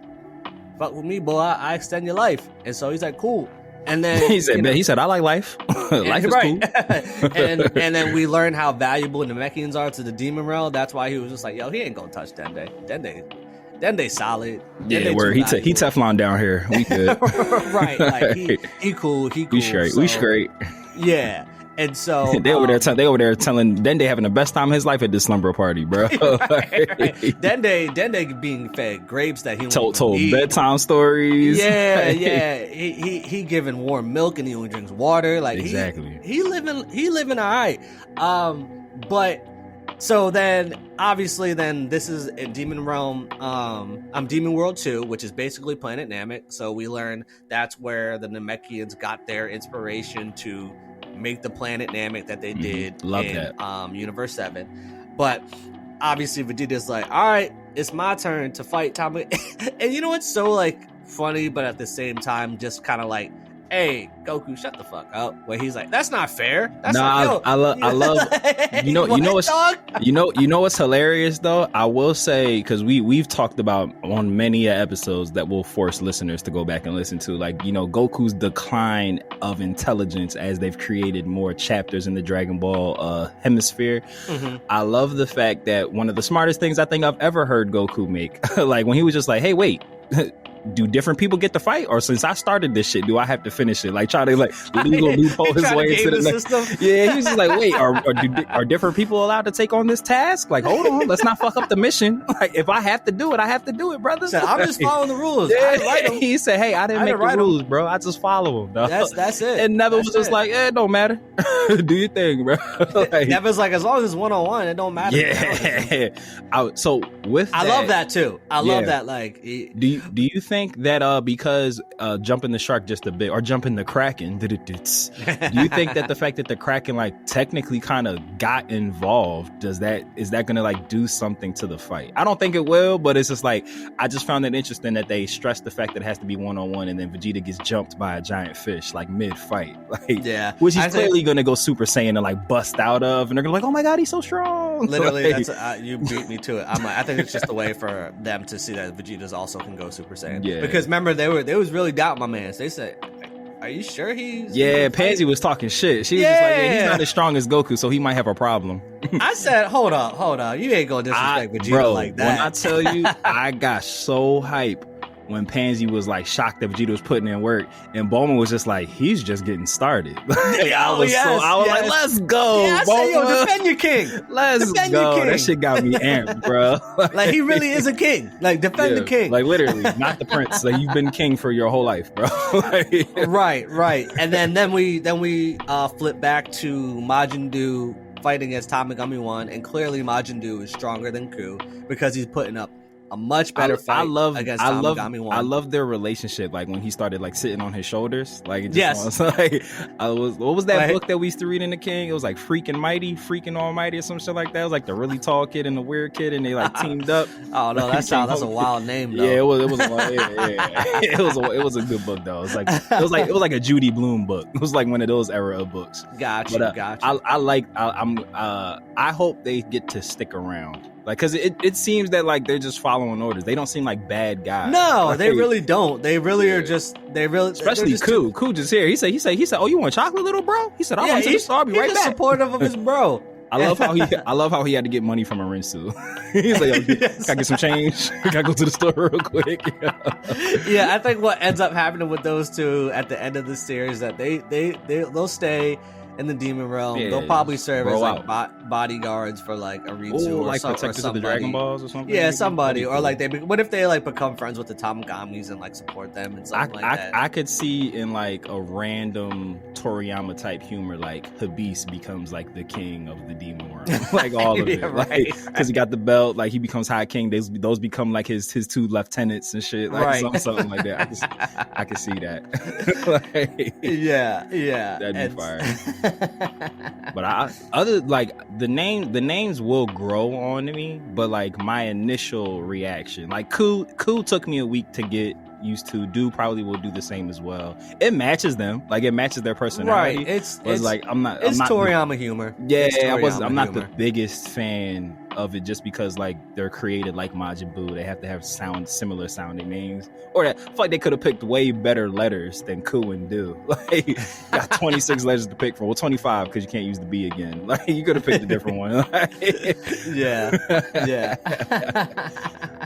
fuck with me, boy, I extend your life. And so he's like, cool. And then he said, I like life. Life is cool. and then we learn how valuable Namekians are to the demon realm. That's why he was just like, yo, he ain't gonna touch Dende. Dende solid. Yeah, where he Teflon down here. We good. Right. Like he cool. We straight. We straight. Yeah. And so they over there telling Dende having the best time of his life at this slumber party, bro. Right. Dende being fed grapes that he told bedtime stories. Yeah. He giving warm milk and he only drinks water. Like exactly. He living all right. But so then obviously then this is in Demon Realm. Demon World 2, which is basically Planet Namek. So we learn that's where the Namekians got their inspiration to make the planet Namek that they did in Universe 7. But obviously Vegeta's like, all right, it's my turn to fight Tommy. And you know what's so like funny, but at the same time just kind of like, hey, Goku, shut the fuck up. Where he's like, that's not fair. That's I love you know what's hilarious though? I will say, because we've talked about on many episodes that will force listeners to go back and listen to, like, you know, Goku's decline of intelligence as they've created more chapters in the Dragon Ball hemisphere. Mm-hmm. I love the fact that one of the smartest things I think I've ever heard Goku make, like when he was just like, hey, wait, do different people get to fight, or since I started this shit, do I have to finish it? Like try to like loophole his way into the system. Yeah, he was just like, wait, are different people allowed to take on this task? Like, hold on, let's not fuck up the mission. Like, if I have to do it, I have to do it, brother. I'm just following the rules. Yeah, he said, hey, I didn't make the rules, bro. I just follow them. That's it. And Never was just like, it don't matter. Do your thing, bro. Like, Never's like, as long as it's 1-on-1, it don't matter. Yeah. I love that too. I love that. Like, do you think that because jumping the shark just a bit, or jumping the Kraken, do you think that the fact that the Kraken like technically kind of got involved, is that gonna like do something to the fight? I don't think it will, but it's just like, I just found it interesting that they stressed the fact that it has to be 1-on-1, and then Vegeta gets jumped by a giant fish like mid-fight, like, yeah, which he's clearly gonna go Super Saiyan and like bust out of, and they're gonna be like, oh my god, he's so strong. Literally, like, that's you beat me to it. I think it's just a way for them to see that Vegeta's also can go Super Saiyan. Yeah. Because remember, they was really doubting my man. They said, are you sure he's... Yeah, Pansy was talking shit. She was just like, he's not as strong as Goku, so he might have a problem. I said, hold up. You ain't gonna disrespect Vegeta like that. When I tell you, I got so hype when Pansy was like shocked that Vegeta was putting in work, and Bulma was just like, he's just getting started. I was like, let's go, yeah, Bulma. Defend your king. Let's go. That shit got me amped, bro. Like, he really is a king. Like, defend the king. Like, literally, not the prince. Like, you've been king for your whole life, bro. Right. And then we flip back to Majin Buu fighting against Tamagami 1, and clearly Majin Buu is stronger than Ku because he's putting up a much better fight against Tamagami 1. I love their relationship. Like when he started like sitting on his shoulders. Like, it just was like, what was that book that we used to read in the King? It was like Freaking Almighty or some shit like that. It was like the really tall kid and the weird kid, and they like teamed up. Oh no, that's a wild name though. Yeah, it was a wild, it was a good book though. It was like a Judy Blume book. It was like one of those era of books. Gotcha. I hope they get to stick around. Like, cause it seems that like they're just following orders. They don't seem like bad guys. No, like, they really don't. They really are just. Especially Ku. Ku just here. He said. Oh, you want chocolate, little bro? He said, I want to the store. I'll be right back. Supportive of his bro. I love how he had to get money from Arinsu. He's like, yo, can I get some change? Can I go to the store real quick? Yeah, I think what ends up happening with those two at the end of the series that they'll stay. in the demon realm. Yeah, They'll probably serve as roll like out. bodyguards for like Aritsu or, like some, or protectors of the somebody. Dragon Balls or something. Yeah, Maybe? somebody. That'd be Or cool. like what if they like become friends with the Tamagamis and like support them and something like that? I could see in like a random Toriyama type humor, like Habis becomes like the king of the demon world, like all of it, Yeah, like right. because he got the belt, like he becomes High King. Those become like his two lieutenants and shit, like Right. something like that. I can see that. Like, yeah, that'd be And- fire. But other like the names will grow on me, but like my initial reaction, like Ku took me a week to get used to. Do probably will do the same as well. It matches them, like it matches their personality. Right. It's like I'm not Toriyama humor. It's I'm not the humor. biggest fan of it just because like they're created like Majin Buu. They have to have similar sounding names, or I feel like they could have picked way better letters than Ku and Do. Like got 26 letters to pick from. Well, 25 because you can't use the B again. Like you could have picked a different one. Yeah.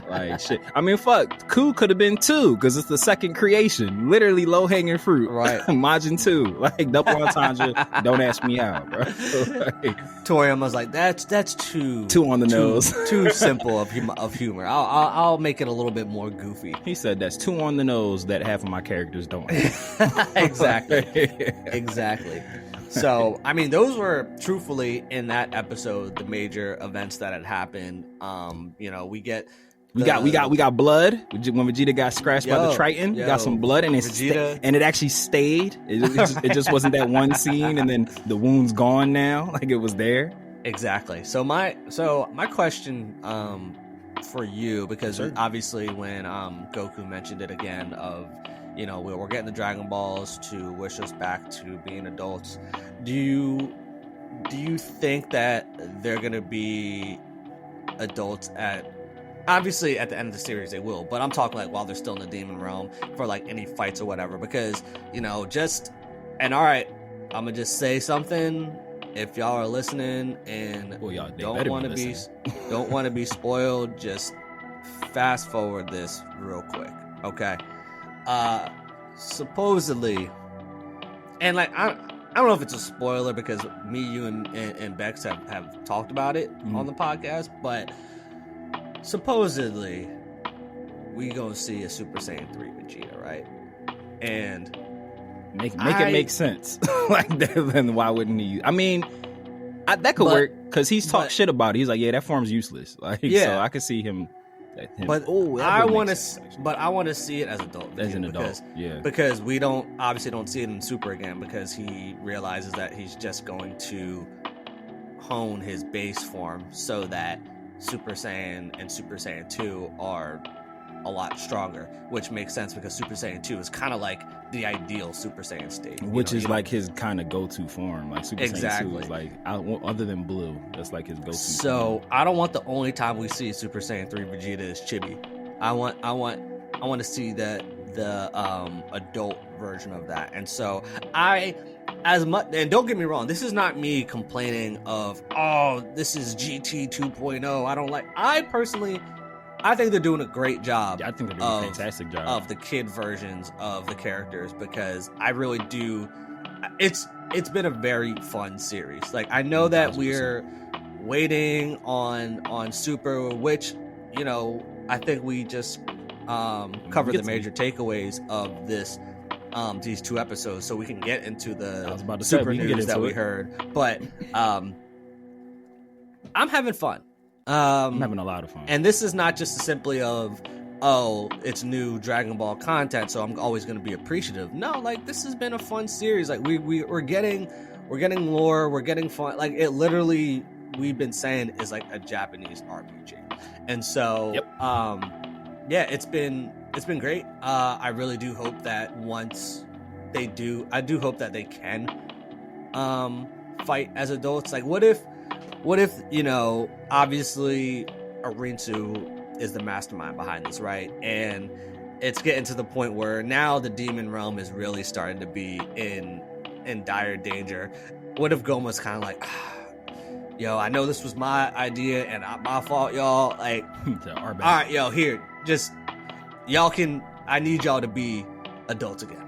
Like shit. I mean, fuck. Ku could have been 2 because it's the second creation. Literally low hanging fruit. Right. Majin 2. Like double entendre. Don't ask me how, bro. Like, Toriyama's like that's too 2 on the nose. too simple of humor. I'll make it a little bit more goofy. He said that's 2 on the nose that half of my characters don't have. Exactly. So, I mean, those were truthfully in that episode the major events that had happened. We got blood when Vegeta got scratched by the Triton. We got some blood, and it actually stayed. It just wasn't that one scene, and then the wound's gone now. Like it was there. Exactly. So my question for you, because obviously when Goku mentioned it again of we're getting the Dragon Balls to wish us back to being adults, do you think that they're gonna be adults obviously at the end of the series they will, but I'm talking like while they're still in the demon realm for like any fights or whatever, because all right, I'm gonna just say something. If y'all are listening and don't want to be spoiled, just fast forward this real quick, okay? Supposedly, and like I don't know if it's a spoiler because me, you, and Bex have talked about it on the podcast, but supposedly we gonna see a Super Saiyan 3 Vegeta, right? And make it make sense. Like then why wouldn't he? I mean, that could work because he's talked shit about it. He's like, yeah, that form's useless. Like, so I could see him. But I want to see it as adult. As an adult, because we obviously don't see it in Super again because he realizes that he's just going to hone his base form so that Super Saiyan and Super Saiyan 2 are a lot stronger, which makes sense because Super Saiyan 2 is kind of like the ideal Super Saiyan state, which is like his kind of go-to form. Like Super Saiyan 2 is like other than Blue, that's like his go-to. So form. I don't want the only time we see Super Saiyan 3 Vegeta is Chibi. I want to see the adult version of that. And so and don't get me wrong, this is not me complaining of this is GT 2.0. I think they're doing a great job. Yeah, I think they're doing a fantastic job of the kid versions of the characters, because I really do. It's been a very fun series. Like I know that 100%. We're waiting on Super, which I think we just covered the major takeaways of these 2 episodes, so we can get into the Super news that we heard. But I'm having fun. I'm having a lot of fun. And this is not just simply of, it's new Dragon Ball content, so I'm always going to be appreciative. No, like this has been a fun series. Like we're getting lore, we're getting fun. Like it literally, we've been saying is like a Japanese RPG. And so, it's been great. I really do hope that once they do, I do hope that they can fight as adults. Like what if obviously Aritsu is the mastermind behind this, right? And it's getting to the point where now the demon realm is really starting to be in dire danger. What if Goma's kind of like, yo, I know this was my idea and my fault, y'all. Like, all right, yo, here, just y'all I need y'all to be adults again.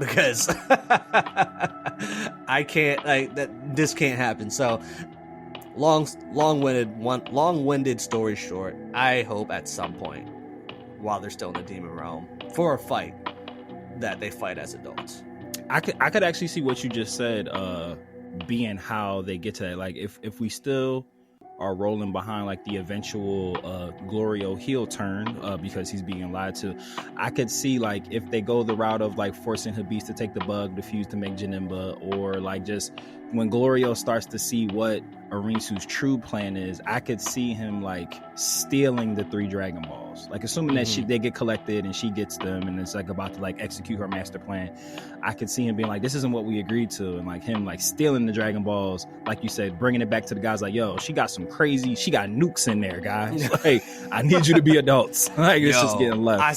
because I can't like that. This can't happen. So long-winded story short. I hope at some point, while they're still in the demon realm, for a fight, that they fight as adults. I could actually see what you just said being how they get to that. Like if we still are rolling behind like the eventual Glorio heel turn because he's being lied to, I could see like if they go the route of like forcing Habis to take the bug, the fuse to make Janemba, or like just when Glorio starts to see what Arinsu's true plan is, I could see him like stealing the 3 Dragon Balls. Like assuming that they get collected and she gets them and it's like about to like execute her master plan. I could see him being like, this isn't what we agreed to, and like him like stealing the Dragon Balls, like you said, bringing it back to the guys like, yo, she got nukes in there, guys. Like, I need you to be adults. Like it's just getting left. I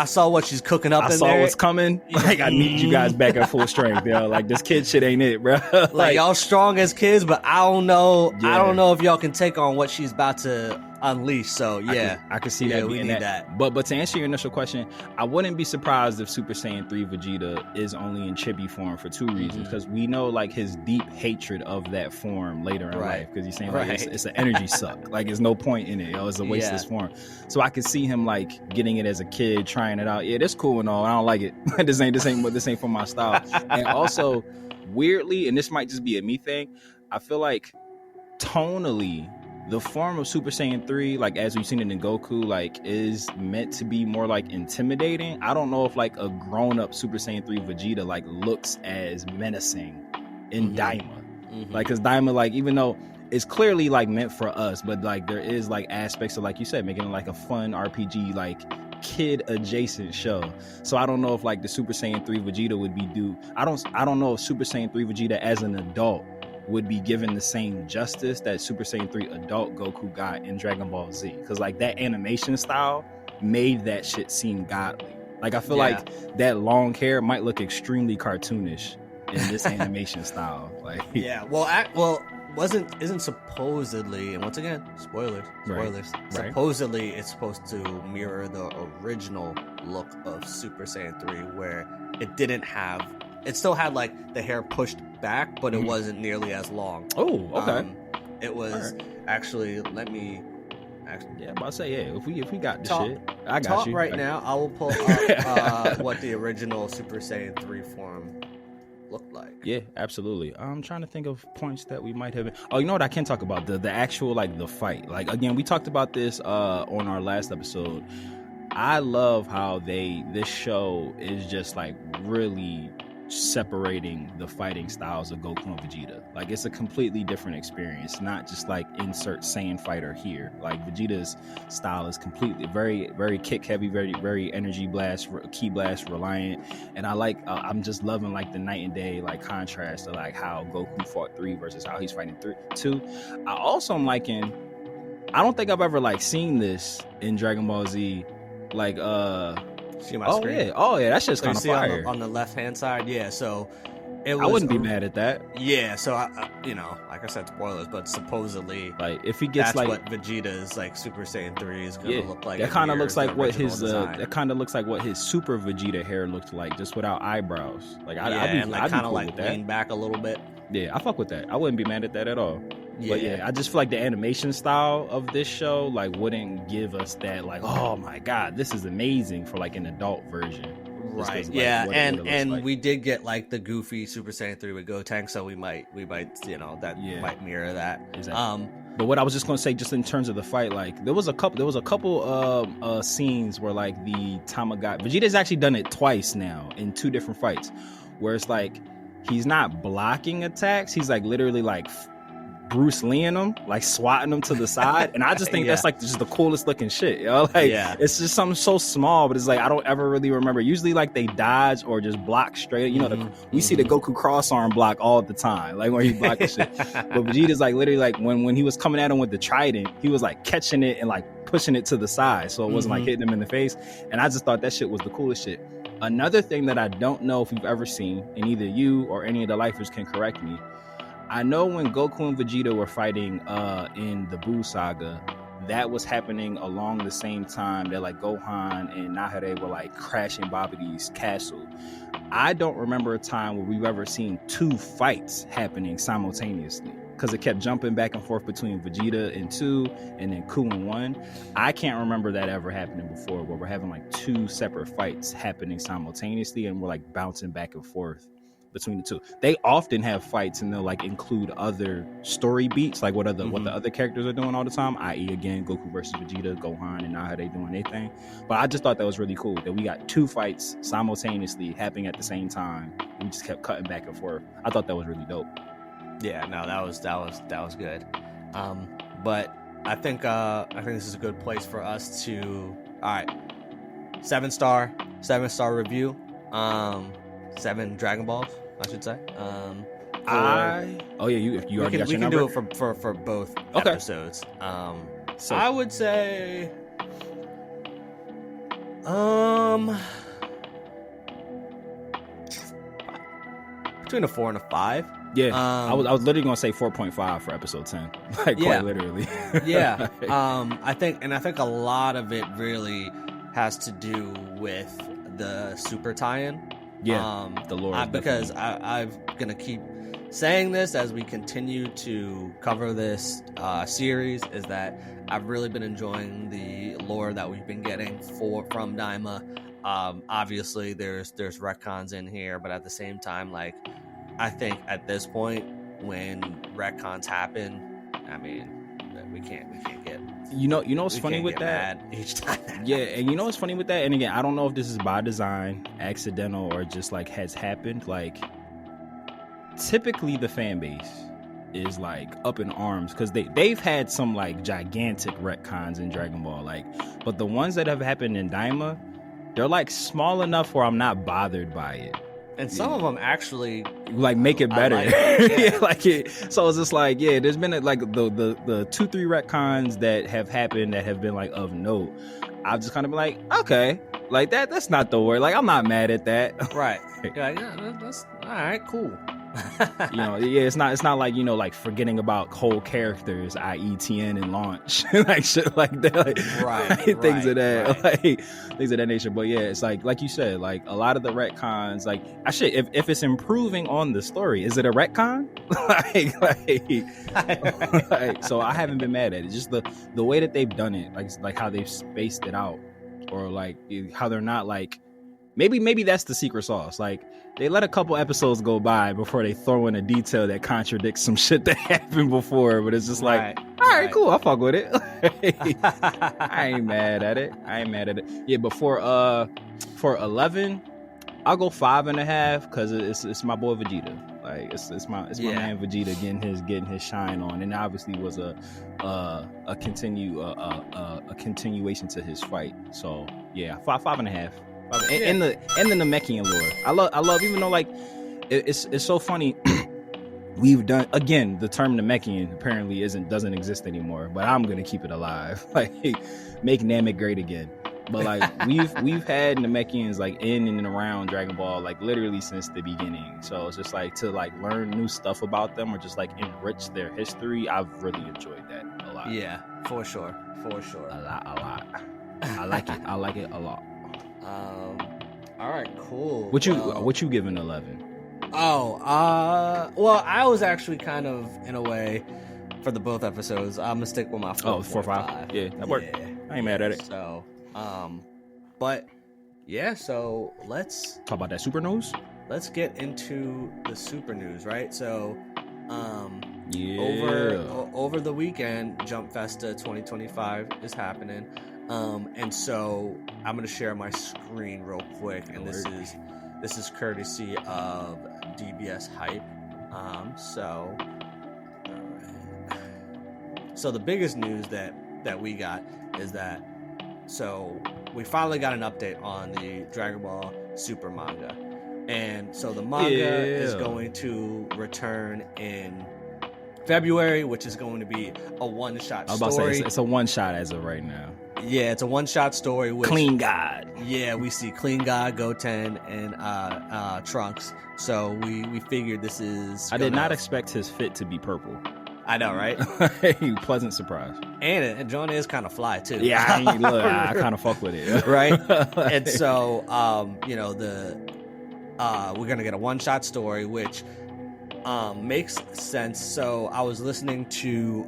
saw what she's cooking up. I saw what's coming. Like I need you guys back at full strength, yo. Like this kid shit ain't it, bro. Like y'all strong as kids, but I don't know. Yeah. I don't know if y'all can take on what she's about to unleash. So yeah, I could see that. We need that. But to answer your initial question, I wouldn't be surprised if Super Saiyan 3 Vegeta is only in chibi form for 2 reasons. Because we know like his deep hatred of that form later in life. Because he's saying like it's an energy suck. Like there's no point in it. It's a wasteless form. So I could see him like getting it as a kid, trying it out. Yeah, that's cool and all. I don't like it. this ain't for my style. And also, weirdly, and this might just be a me thing, I feel like tonally, the form of Super Saiyan 3, like as we've seen it in Goku, like is meant to be more like intimidating. I don't know if like a grown-up Super Saiyan 3 Vegeta like looks as menacing in Daima. Like because Daima, like even though it's clearly like meant for us, but like there is like aspects of, like you said, making it like a fun RPG, like kid adjacent show. So I don't know if like the Super Saiyan 3 Vegeta would be I don't know if Super Saiyan 3 Vegeta as an adult would be given the same justice that Super Saiyan 3 adult Goku got in Dragon Ball Z. Because like that animation style made that shit seem godly. Like I feel like that long hair might look extremely cartoonish in this animation style. Like isn't supposedly, and once again, spoilers. Right. Supposedly it's supposed to mirror the original look of Super Saiyan 3, where it still had like the hair pushed back, but it wasn't nearly as long. Oh, okay. It was actually. Yeah, I'm about to say, if we got the shit, I got you right now. I will pull up what the original Super Saiyan 3 form looked like. Yeah, absolutely. I'm trying to think of points that we might have. Oh, you know what? I can talk about the actual like the fight. Like again, we talked about this on our last episode. I love how this show is just like really separating the fighting styles of Goku and Vegeta. Like it's a completely different experience, not just like insert Saiyan fighter here. Like Vegeta's style is completely very, very kick heavy, very, very energy blast, key blast reliant. And I like, I'm just loving like the night and day like contrast to like how Goku fought 3 versus how he's fighting 2. I also am liking, I don't think I've ever like seen this in Dragon Ball Z, like See my screen? Yeah, that's just kind of fire. On the left hand side, so it was. I wouldn't be mad at that. Yeah, so I like I said, spoilers, but supposedly, like if he gets that's like what Vegeta's like Super Saiyan 3 is gonna look like. That kind of looks like what his that kind of looks like what his Super Vegeta hair looked like, just without eyebrows. Like I'd kind of like lean back a little bit. Yeah, I fuck with that. I wouldn't be mad at that at all. But I just feel like the animation style of this show like wouldn't give us that like, oh my god, this is amazing for like an adult version. Right. And we did get like the goofy Super Saiyan 3 with Gotenks, so we might might mirror that. Exactly. But what I was just gonna say, just in terms of the fight, like there was a couple scenes where like the Tamagotchi Vegeta's actually done it twice now in 2 different fights, where it's like he's not blocking attacks, he's like literally like Bruce Leeing them, like swatting them to the side, and I just think that's like just the coolest looking shit, yo. Like it's just something so small, but it's like I don't ever really remember. Usually like they dodge or just block straight. You know, we see the Goku cross arm block all the time, like when he blocking shit. But Vegeta's like literally like when he was coming at him with the trident, he was like catching it and like pushing it to the side, so it wasn't like hitting him in the face. And I just thought that shit was the coolest shit. Another thing that I don't know if you've ever seen, and either you or any of the lifers can correct me. I know when Goku and Vegeta were fighting in the Buu saga, that was happening along the same time that like Gohan and Nahare were like crashing Babidi's castle. I don't remember a time where we've ever seen two fights happening simultaneously, because it kept jumping back and forth between Vegeta and 2 and then Ku and 1. I can't remember that ever happening before, where we're having like two separate fights happening simultaneously and we're like bouncing back and forth between the two. They often have fights and they'll like include other story beats, like what the other characters are doing all the time, i.e. again Goku versus Vegeta, Gohan and Nahare doing their thing. But I just thought that was really cool that we got two fights simultaneously happening at the same time. We just kept cutting back and forth. I thought that was really dope. Yeah, no, that was good. But I think this is a good place for us to, all right, 7-star review. 7 Dragon Balls, I should say. You already got your number? We can do it for both episodes. So I would say between a 4 and a 5. Yeah, I was literally gonna say 4.5 for episode 10, like quite literally. Yeah, I think a lot of it really has to do with the Super tie-in. Yeah, the lore. Because I'm gonna keep saying this as we continue to cover this series, is that I've really been enjoying the lore that we've been getting from Daima. Obviously, there's retcons in here, but at the same time, like, I think at this point, when retcons happen, I mean, we can't get. You know what's funny with that? Each time. Yeah, and you know what's funny with that? And again, I don't know if this is by design, accidental, or just like has happened. Like, typically the fan base is like up in arms because they've had some like gigantic retcons in Dragon Ball, like, but the ones that have happened in Daima, they're like small enough where I'm not bothered by it. And some of them actually like make it better. Like, yeah. So it's just like, yeah, there's been like the 2-3 retcons that have happened that have been like of note. I've just kind of been like, okay, like that's not the word. Like, I'm not mad at that. Right. Like, yeah, that's all right, cool. It's not like, like forgetting about whole characters, i.e. Tien and Launch, like shit like that, like, things of that, like things of that nature. But yeah, it's like you said, like a lot of the retcons, like if it's improving on the story, is it a retcon? like, so I haven't been mad at it. Just the way that they've done it, like how they've spaced it out, or like how they're not like. Maybe that's the secret sauce. Like, they let a couple episodes go by before they throw in a detail that contradicts some shit that happened before. But it's just like, all right, cool, I'll fuck with it. I ain't mad at it. Yeah, but for 11, I'll go 5.5 because it's my boy Vegeta. Like, it's my man Vegeta getting his shine on, and obviously was a continuation to his fight. So yeah, 5.5. And the Namekian lore, I love, even though like it's so funny. We've done, again, the term Namekian apparently doesn't exist anymore, but I'm gonna keep it alive. Like, make Namek great again. But like we've had Namekians like in and around Dragon Ball like literally since the beginning. So it's just like to like learn new stuff about them or just like enrich their history. I've really enjoyed that a lot. Yeah, for sure. A lot. I like it a lot. All right, cool. What you giving 11? Well, I was actually kind of in a way for the both episodes. I'm gonna stick with my 4.5. Yeah, that worked. I ain't mad at it. So, but yeah, so let's talk about that super news. Let's get into the super news, right? So, over the weekend, Jump Festa 2025 is happening. And so I'm going to share my screen real quick, and this is courtesy of DBS Hype. So the biggest news that we got is that, so we finally got an update on the Dragon Ball Super Manga. And so the manga is going to return in February, which is going to be a one-shot story. I was about to say, it's a one-shot as of right now. Yeah, it's a one-shot story. Clean God. Yeah, we see Clean God, Goten, and Trunks. So we figured this is. I did not expect his fit to be purple. I know, right? Pleasant surprise. And John is kind of fly too. Yeah, I kind of fuck with it. Right? And so, we're gonna get a one-shot story, which makes sense. So I was listening to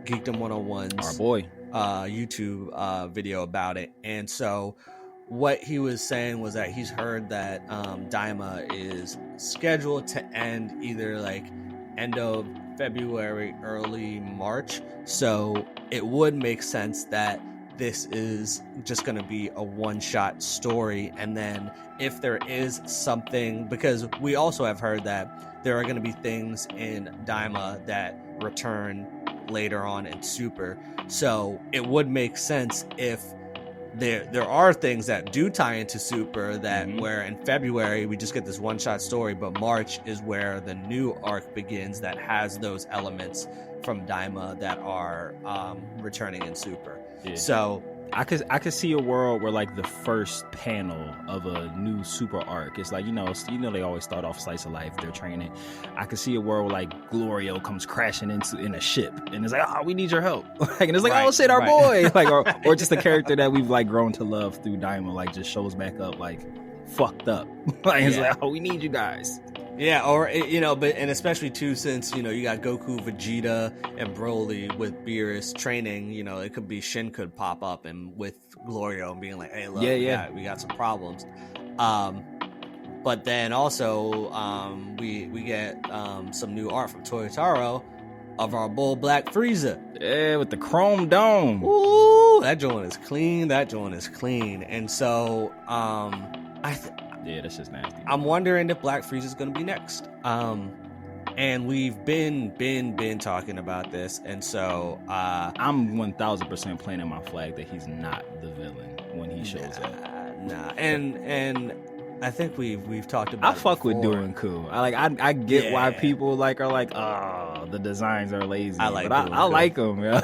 Geekdom 101's Our boy YouTube video about it, and so what he was saying was that he's heard that Daima is scheduled to end either like end of February, early March. So it would make sense that this is just going to be a one-shot story, and then if there is something, because we also have heard that there are going to be things in Daima that return later on in Super, so it would make sense if there are things that do tie into Super that where in February we just get this one-shot story, but March is where the new arc begins that has those elements from Daima that are returning in Super. Yeah. So I could see a world where like the first panel of a new Super arc, it's like, you know they always start off slice of life, they're training. I could see a world where like Glorio comes crashing in a ship and it's like, oh, we need your help. And it's like, right, oh shit, our boy. Like or just a character that we've like grown to love through Daima, like just shows back up like fucked up. Like it's like, oh, we need you guys. Yeah, or but and especially too, since you got Goku, Vegeta, and Broly with Beerus training, it could be Shin could pop up and with Glorio and being like, hey, look, we got some problems. But then also we get some new art from Toyotaro of our bull Black Frieza. Yeah, with the chrome dome. Ooh, that joint is clean. And so yeah, that's just nasty. I'm wondering if Black Frieza is going to be next. And we've been talking about this, and so I'm 1000% planting my flag that he's not the villain when he shows up. Nah, and I think we've talked about. I fuck with doing cool. I get why people are like, oh, the designs are lazy. I like them. Yeah,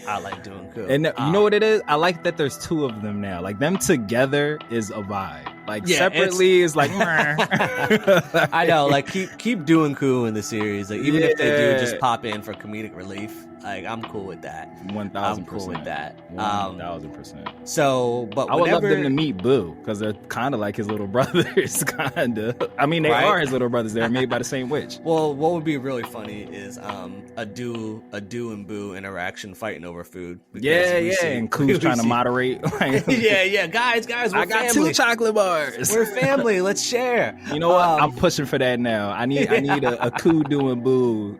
I like doing cool. And you know what it is? I like that there's two of them now. Like them together is a vibe. Like separately is like. I know. Like keep doing cool in the series. Like even if they do just pop in for comedic relief. Like I'm cool with that. 1000%. I'm cool with that. 1000%. So, but I would love them to meet Boo because they're kind of like his little brothers. Kind of. I mean, they are his little brothers. They're made by the same witch. Well, what would be really funny is a Do and Boo interaction fighting over food. And Koo's trying to moderate. Guys, I got family. 2 chocolate bars. We're family. Let's share. You know what? I'm pushing for that now. I need a Koo, Do, and Boo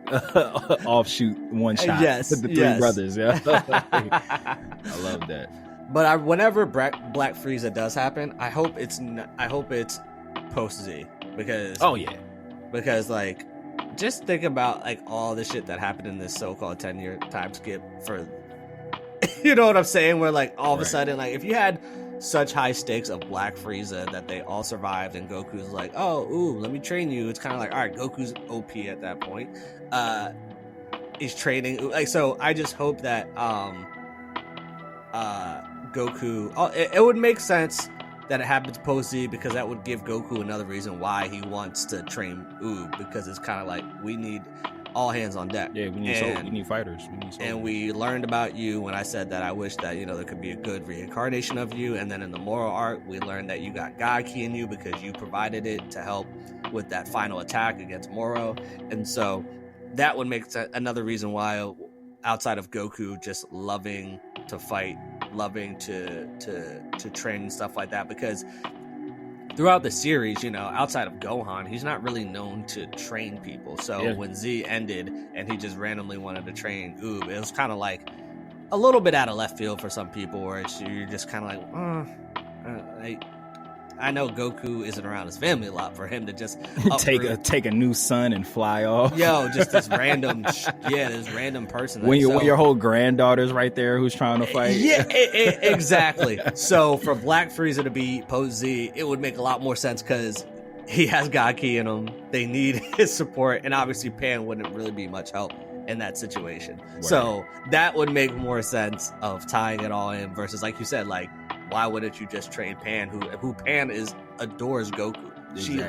offshoot one shot. Yes, with the 3 brothers. Yeah, I love that. But whenever Black Frieza does happen, I hope it's post Z because like just think about like all the shit that happened in this so-called 10-year time skip for you know what I'm saying, where like all of a sudden, like if you had such high stakes of Black Frieza that they all survived and Goku's like, oh, let me train you, it's kind of like, all right, Goku's OP at that point. He's training, like, so I just hope that Goku, it would make sense that it happens post Z because that would give Goku another reason why he wants to train Oob, because it's kind of like we need all hands on deck. Yeah, we need fighters. And we learned about you when I said that I wish that there could be a good reincarnation of you, and then in the moral arc we learned that you got God Ki in you because you provided it to help with that final attack against Moro, and so that would make another reason why, outside of Goku just loving to fight, loving to train and stuff like that, because throughout the series, outside of Gohan, he's not really known to train people. So when Z ended and he just randomly wanted to train Oob, it was kind of like a little bit out of left field for some people, where you're just kind of like, I know Goku isn't around his family a lot for him to just take a new son and fly off. Yo, just this random, this random person. When your whole granddaughter's right there who's trying to fight. Yeah, exactly. So for Black Frieza to be post Z, it would make a lot more sense because he has God Ki in him. They need his support, and obviously Pan wouldn't really be much help in that situation. Right. So that would make more sense of tying it all in versus, like you said, like, why wouldn't you just train Pan, who Pan adores Goku? Exactly. She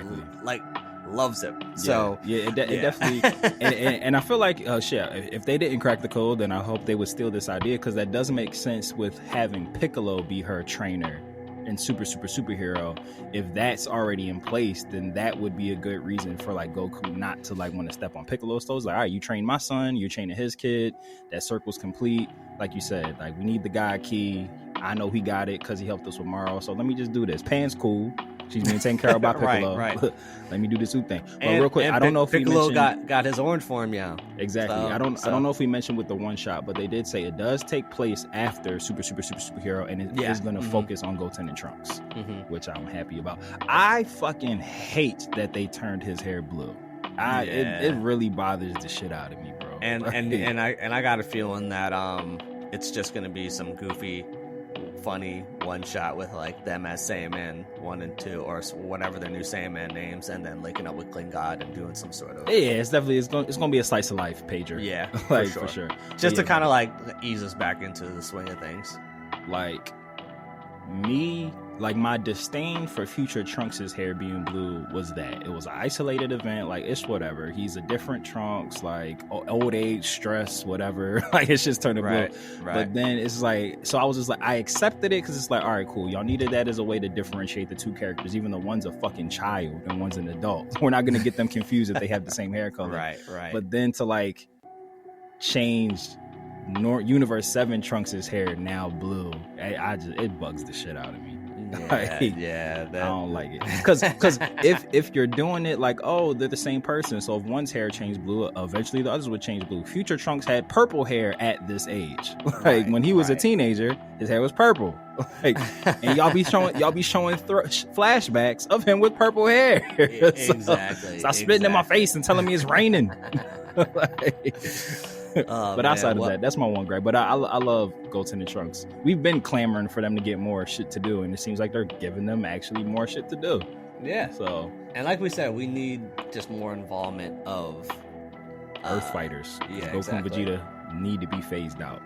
loves it. So it definitely, and I feel like if they didn't crack the code, then I hope they would steal this idea, because that doesn't make sense with having Piccolo be her trainer and superhero. If that's already in place, then that would be a good reason for like Goku not to like want to step on Piccolo's toes. Like, all right, you train my son, you're training his kid, that circle's complete. Like you said, like, we need the God key. I know he got it because he helped us with Maro, so let me just do this. Pan's cool, she's being taken care of by Piccolo. right. Let me do this thing. But real quick, I don't know if Piccolo got his orange form, yeah. Exactly. So, I don't know if we mentioned with the one shot, but they did say it does take place after superhero, and it is going to focus on Goten and Trunks, which I'm happy about. I fucking hate that they turned his hair blue. It really bothers the shit out of me, bro. And I got a feeling that it's just going to be some goofy, funny one shot with like them as Saiyaman 1 and 2 or whatever their new Saiyaman names, and then linking up with Klingod and doing some sort of it's gonna be a slice of life pager, like for sure. Just to kind of like ease us back into the swing of things. Like me, like my disdain for future Trunks' hair being blue was that it was an isolated event. Like, it's whatever, he's a different Trunks, like old age, stress, whatever. Like, it's just turning blue. But then it's like, so I was just like, I accepted it because it's like, all right, cool, y'all needed that as a way to differentiate the two characters, even though one's a fucking child and one's an adult. We're not gonna get them confused if they have the same hair color. Right. But then to like change Universe 7 Trunks' hair now blue, it bugs the shit out of me. I don't like it, because if you're doing it like, oh, they're the same person, so if one's hair changed blue, eventually the others would change blue. Future Trunks had purple hair at this age. Like, when he was a teenager, his hair was purple. Like, and y'all be showing flashbacks of him with purple hair. Exactly. Stop spitting in my face and telling me it's raining. But outside of that, that's my one gripe. But I love Goten and Trunks. We've been clamoring for them to get more shit to do, and it seems like they're giving them actually more shit to do. Yeah. So, and like we said, we need just more involvement of Earth fighters. Yeah, Goku and Vegeta need to be phased out.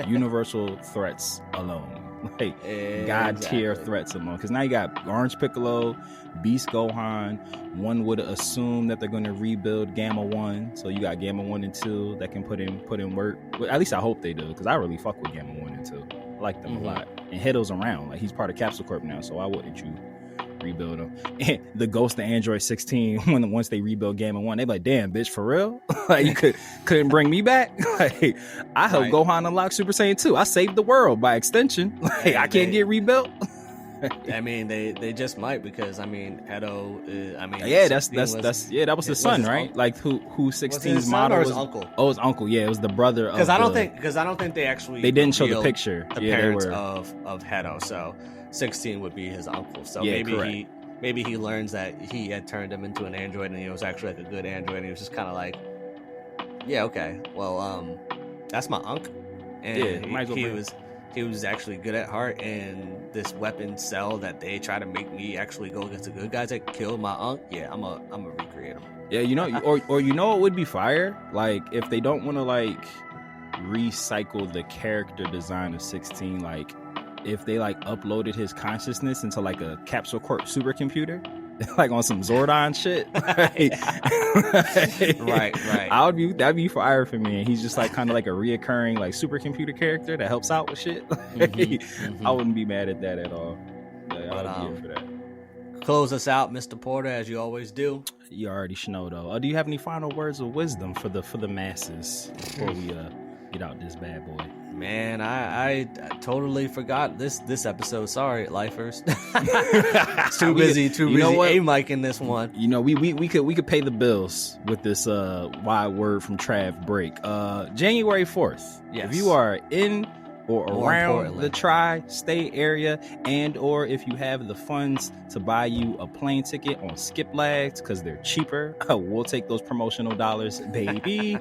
Universal threats alone. Like, God tier threats alone. Because now you got Orange Piccolo, Beast Gohan. One would assume that they're going to rebuild Gamma 1. So you got Gamma 1 and 2 that can put in work. Well, at least I hope they do, because I really fuck with Gamma 1 and 2. I like them a lot. And Hito's around. Like, he's part of Capsule Corp now, so why wouldn't you rebuild him? And the Ghost of Android 16, once they rebuild Gamma 1, they like, damn, bitch, for real? Like, you couldn't bring me back? Like, I helped Gohan unlock Super Saiyan 2. I saved the world by extension. Like, I can't get rebuilt? I mean, they just might, because I mean, Edo. That was his son, right? Uncle? Like, who 16's model or was? his uncle? Oh, his uncle. Yeah, it was the brother. Because I don't think they actually they didn't show the picture. The parents of Hedo, so 16 would be his uncle. So maybe he learns that he had turned him into an android, and he was actually like a good android, and he was just kind of like, yeah, okay, well, that's my uncle, and he was actually good at heart, and this weapon cell that they try to make me actually go against the good guys that killed my uncle, I'm a recreate him. Yeah, you know, or you know, it would be fire, like, if they don't want to like recycle the character design of 16, like, if they like uploaded his consciousness into like a Capsule Corp supercomputer, like on some Zordon shit. Right. That'd be fire for me. And he's just like kind of like a reoccurring like supercomputer character that helps out with shit. I wouldn't be mad at that at all. I would be here for that. Close us out, Mr. Porter, as you always do. You already know though. Do you have any final words of wisdom for the masses before we get out this bad boy? Man, I totally forgot this episode. Sorry, lifers. too busy A-Mike in this one. You know, we could pay the bills with this wide word from Trav break. January 4th. Yes. If you are in or around the tri-state area, and or if you have the funds to buy you a plane ticket on Skip Lags because they're cheaper, we'll take those promotional dollars, baby.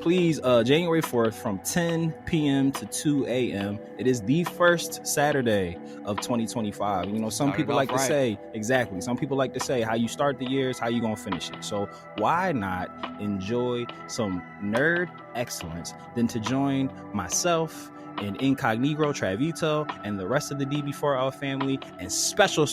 Please, January 4th from 10 p.m. to 2 a.m. It is the first Saturday of 2025. You know, some people like to say, exactly, some people like to say how you start the year is how you gonna finish it. So why not enjoy some nerd excellence than to join myself, myself and Incognito, Travito, and the rest of the DB4L family, and special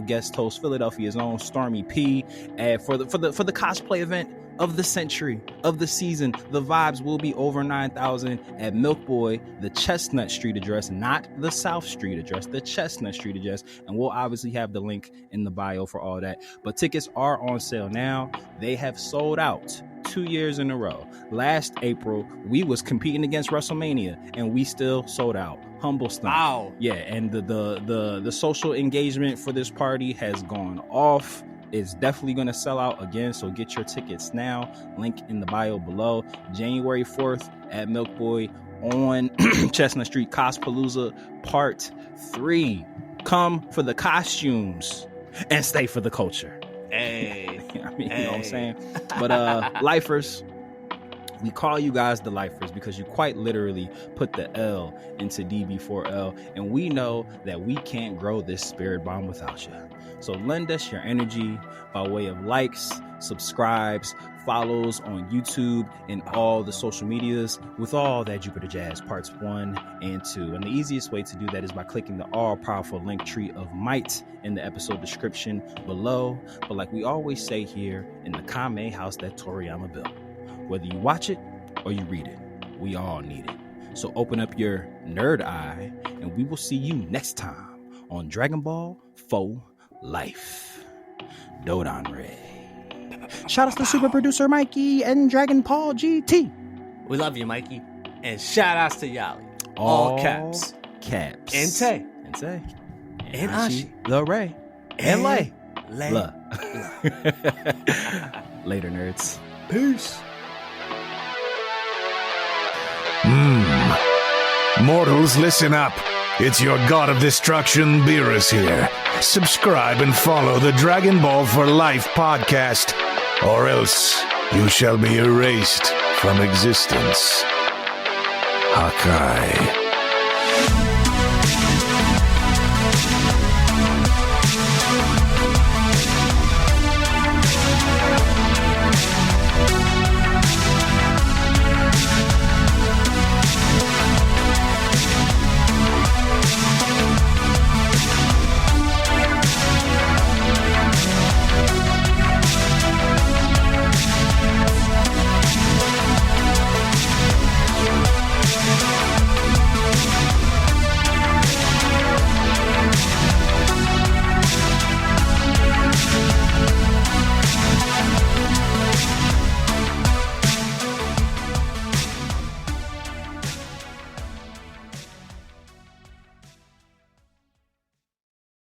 guest host, Philadelphia's own Stormy P, and for the cosplay event of the century, of the season. The vibes will be over 9,000 at Milk Boy, the Chestnut Street address, not the South Street address, the Chestnut Street address. And we'll obviously have the link in the bio for all that. But tickets are on sale now. They have sold out 2 years in a row. Last April, we was competing against WrestleMania, and we still sold out. Humble stunt. Wow. Yeah, and the social engagement for this party has gone off. It's definitely going to sell out again, so get your tickets now. Link in the bio below. January 4th at Milk Boy on Chestnut Street, Cospalooza Part 3. Come for the costumes and stay for the culture. Hey. I mean, you know what I'm saying? But lifers, we call you guys the lifers because you quite literally put the L into DB4L, and we know that we can't grow this spirit bomb without you. So lend us your energy by way of likes, subscribes, follows on YouTube and all the social medias with all that Jupiter Jazz parts 1 and 2. And the easiest way to do that is by clicking the all-powerful link tree of might in the episode description below. But like we always say here in the Kame house that Toriyama built, whether you watch it or you read it, we all need it. So open up your nerd eye, and we will see you next time on Dragon Ball Faux Life. Dodon Ray. Shout out to super producer Mikey and Dragon Ball GT. We love you, Mikey. And shout outs to Yali. All caps. Caps. Ente. And Ashi. The Ray. And Lay. La. Later, nerds. Peace. Mortals, listen up. It's your god of destruction, Beerus here. Subscribe and follow the Dragon Ball for Life podcast, or else you shall be erased from existence. Hakai.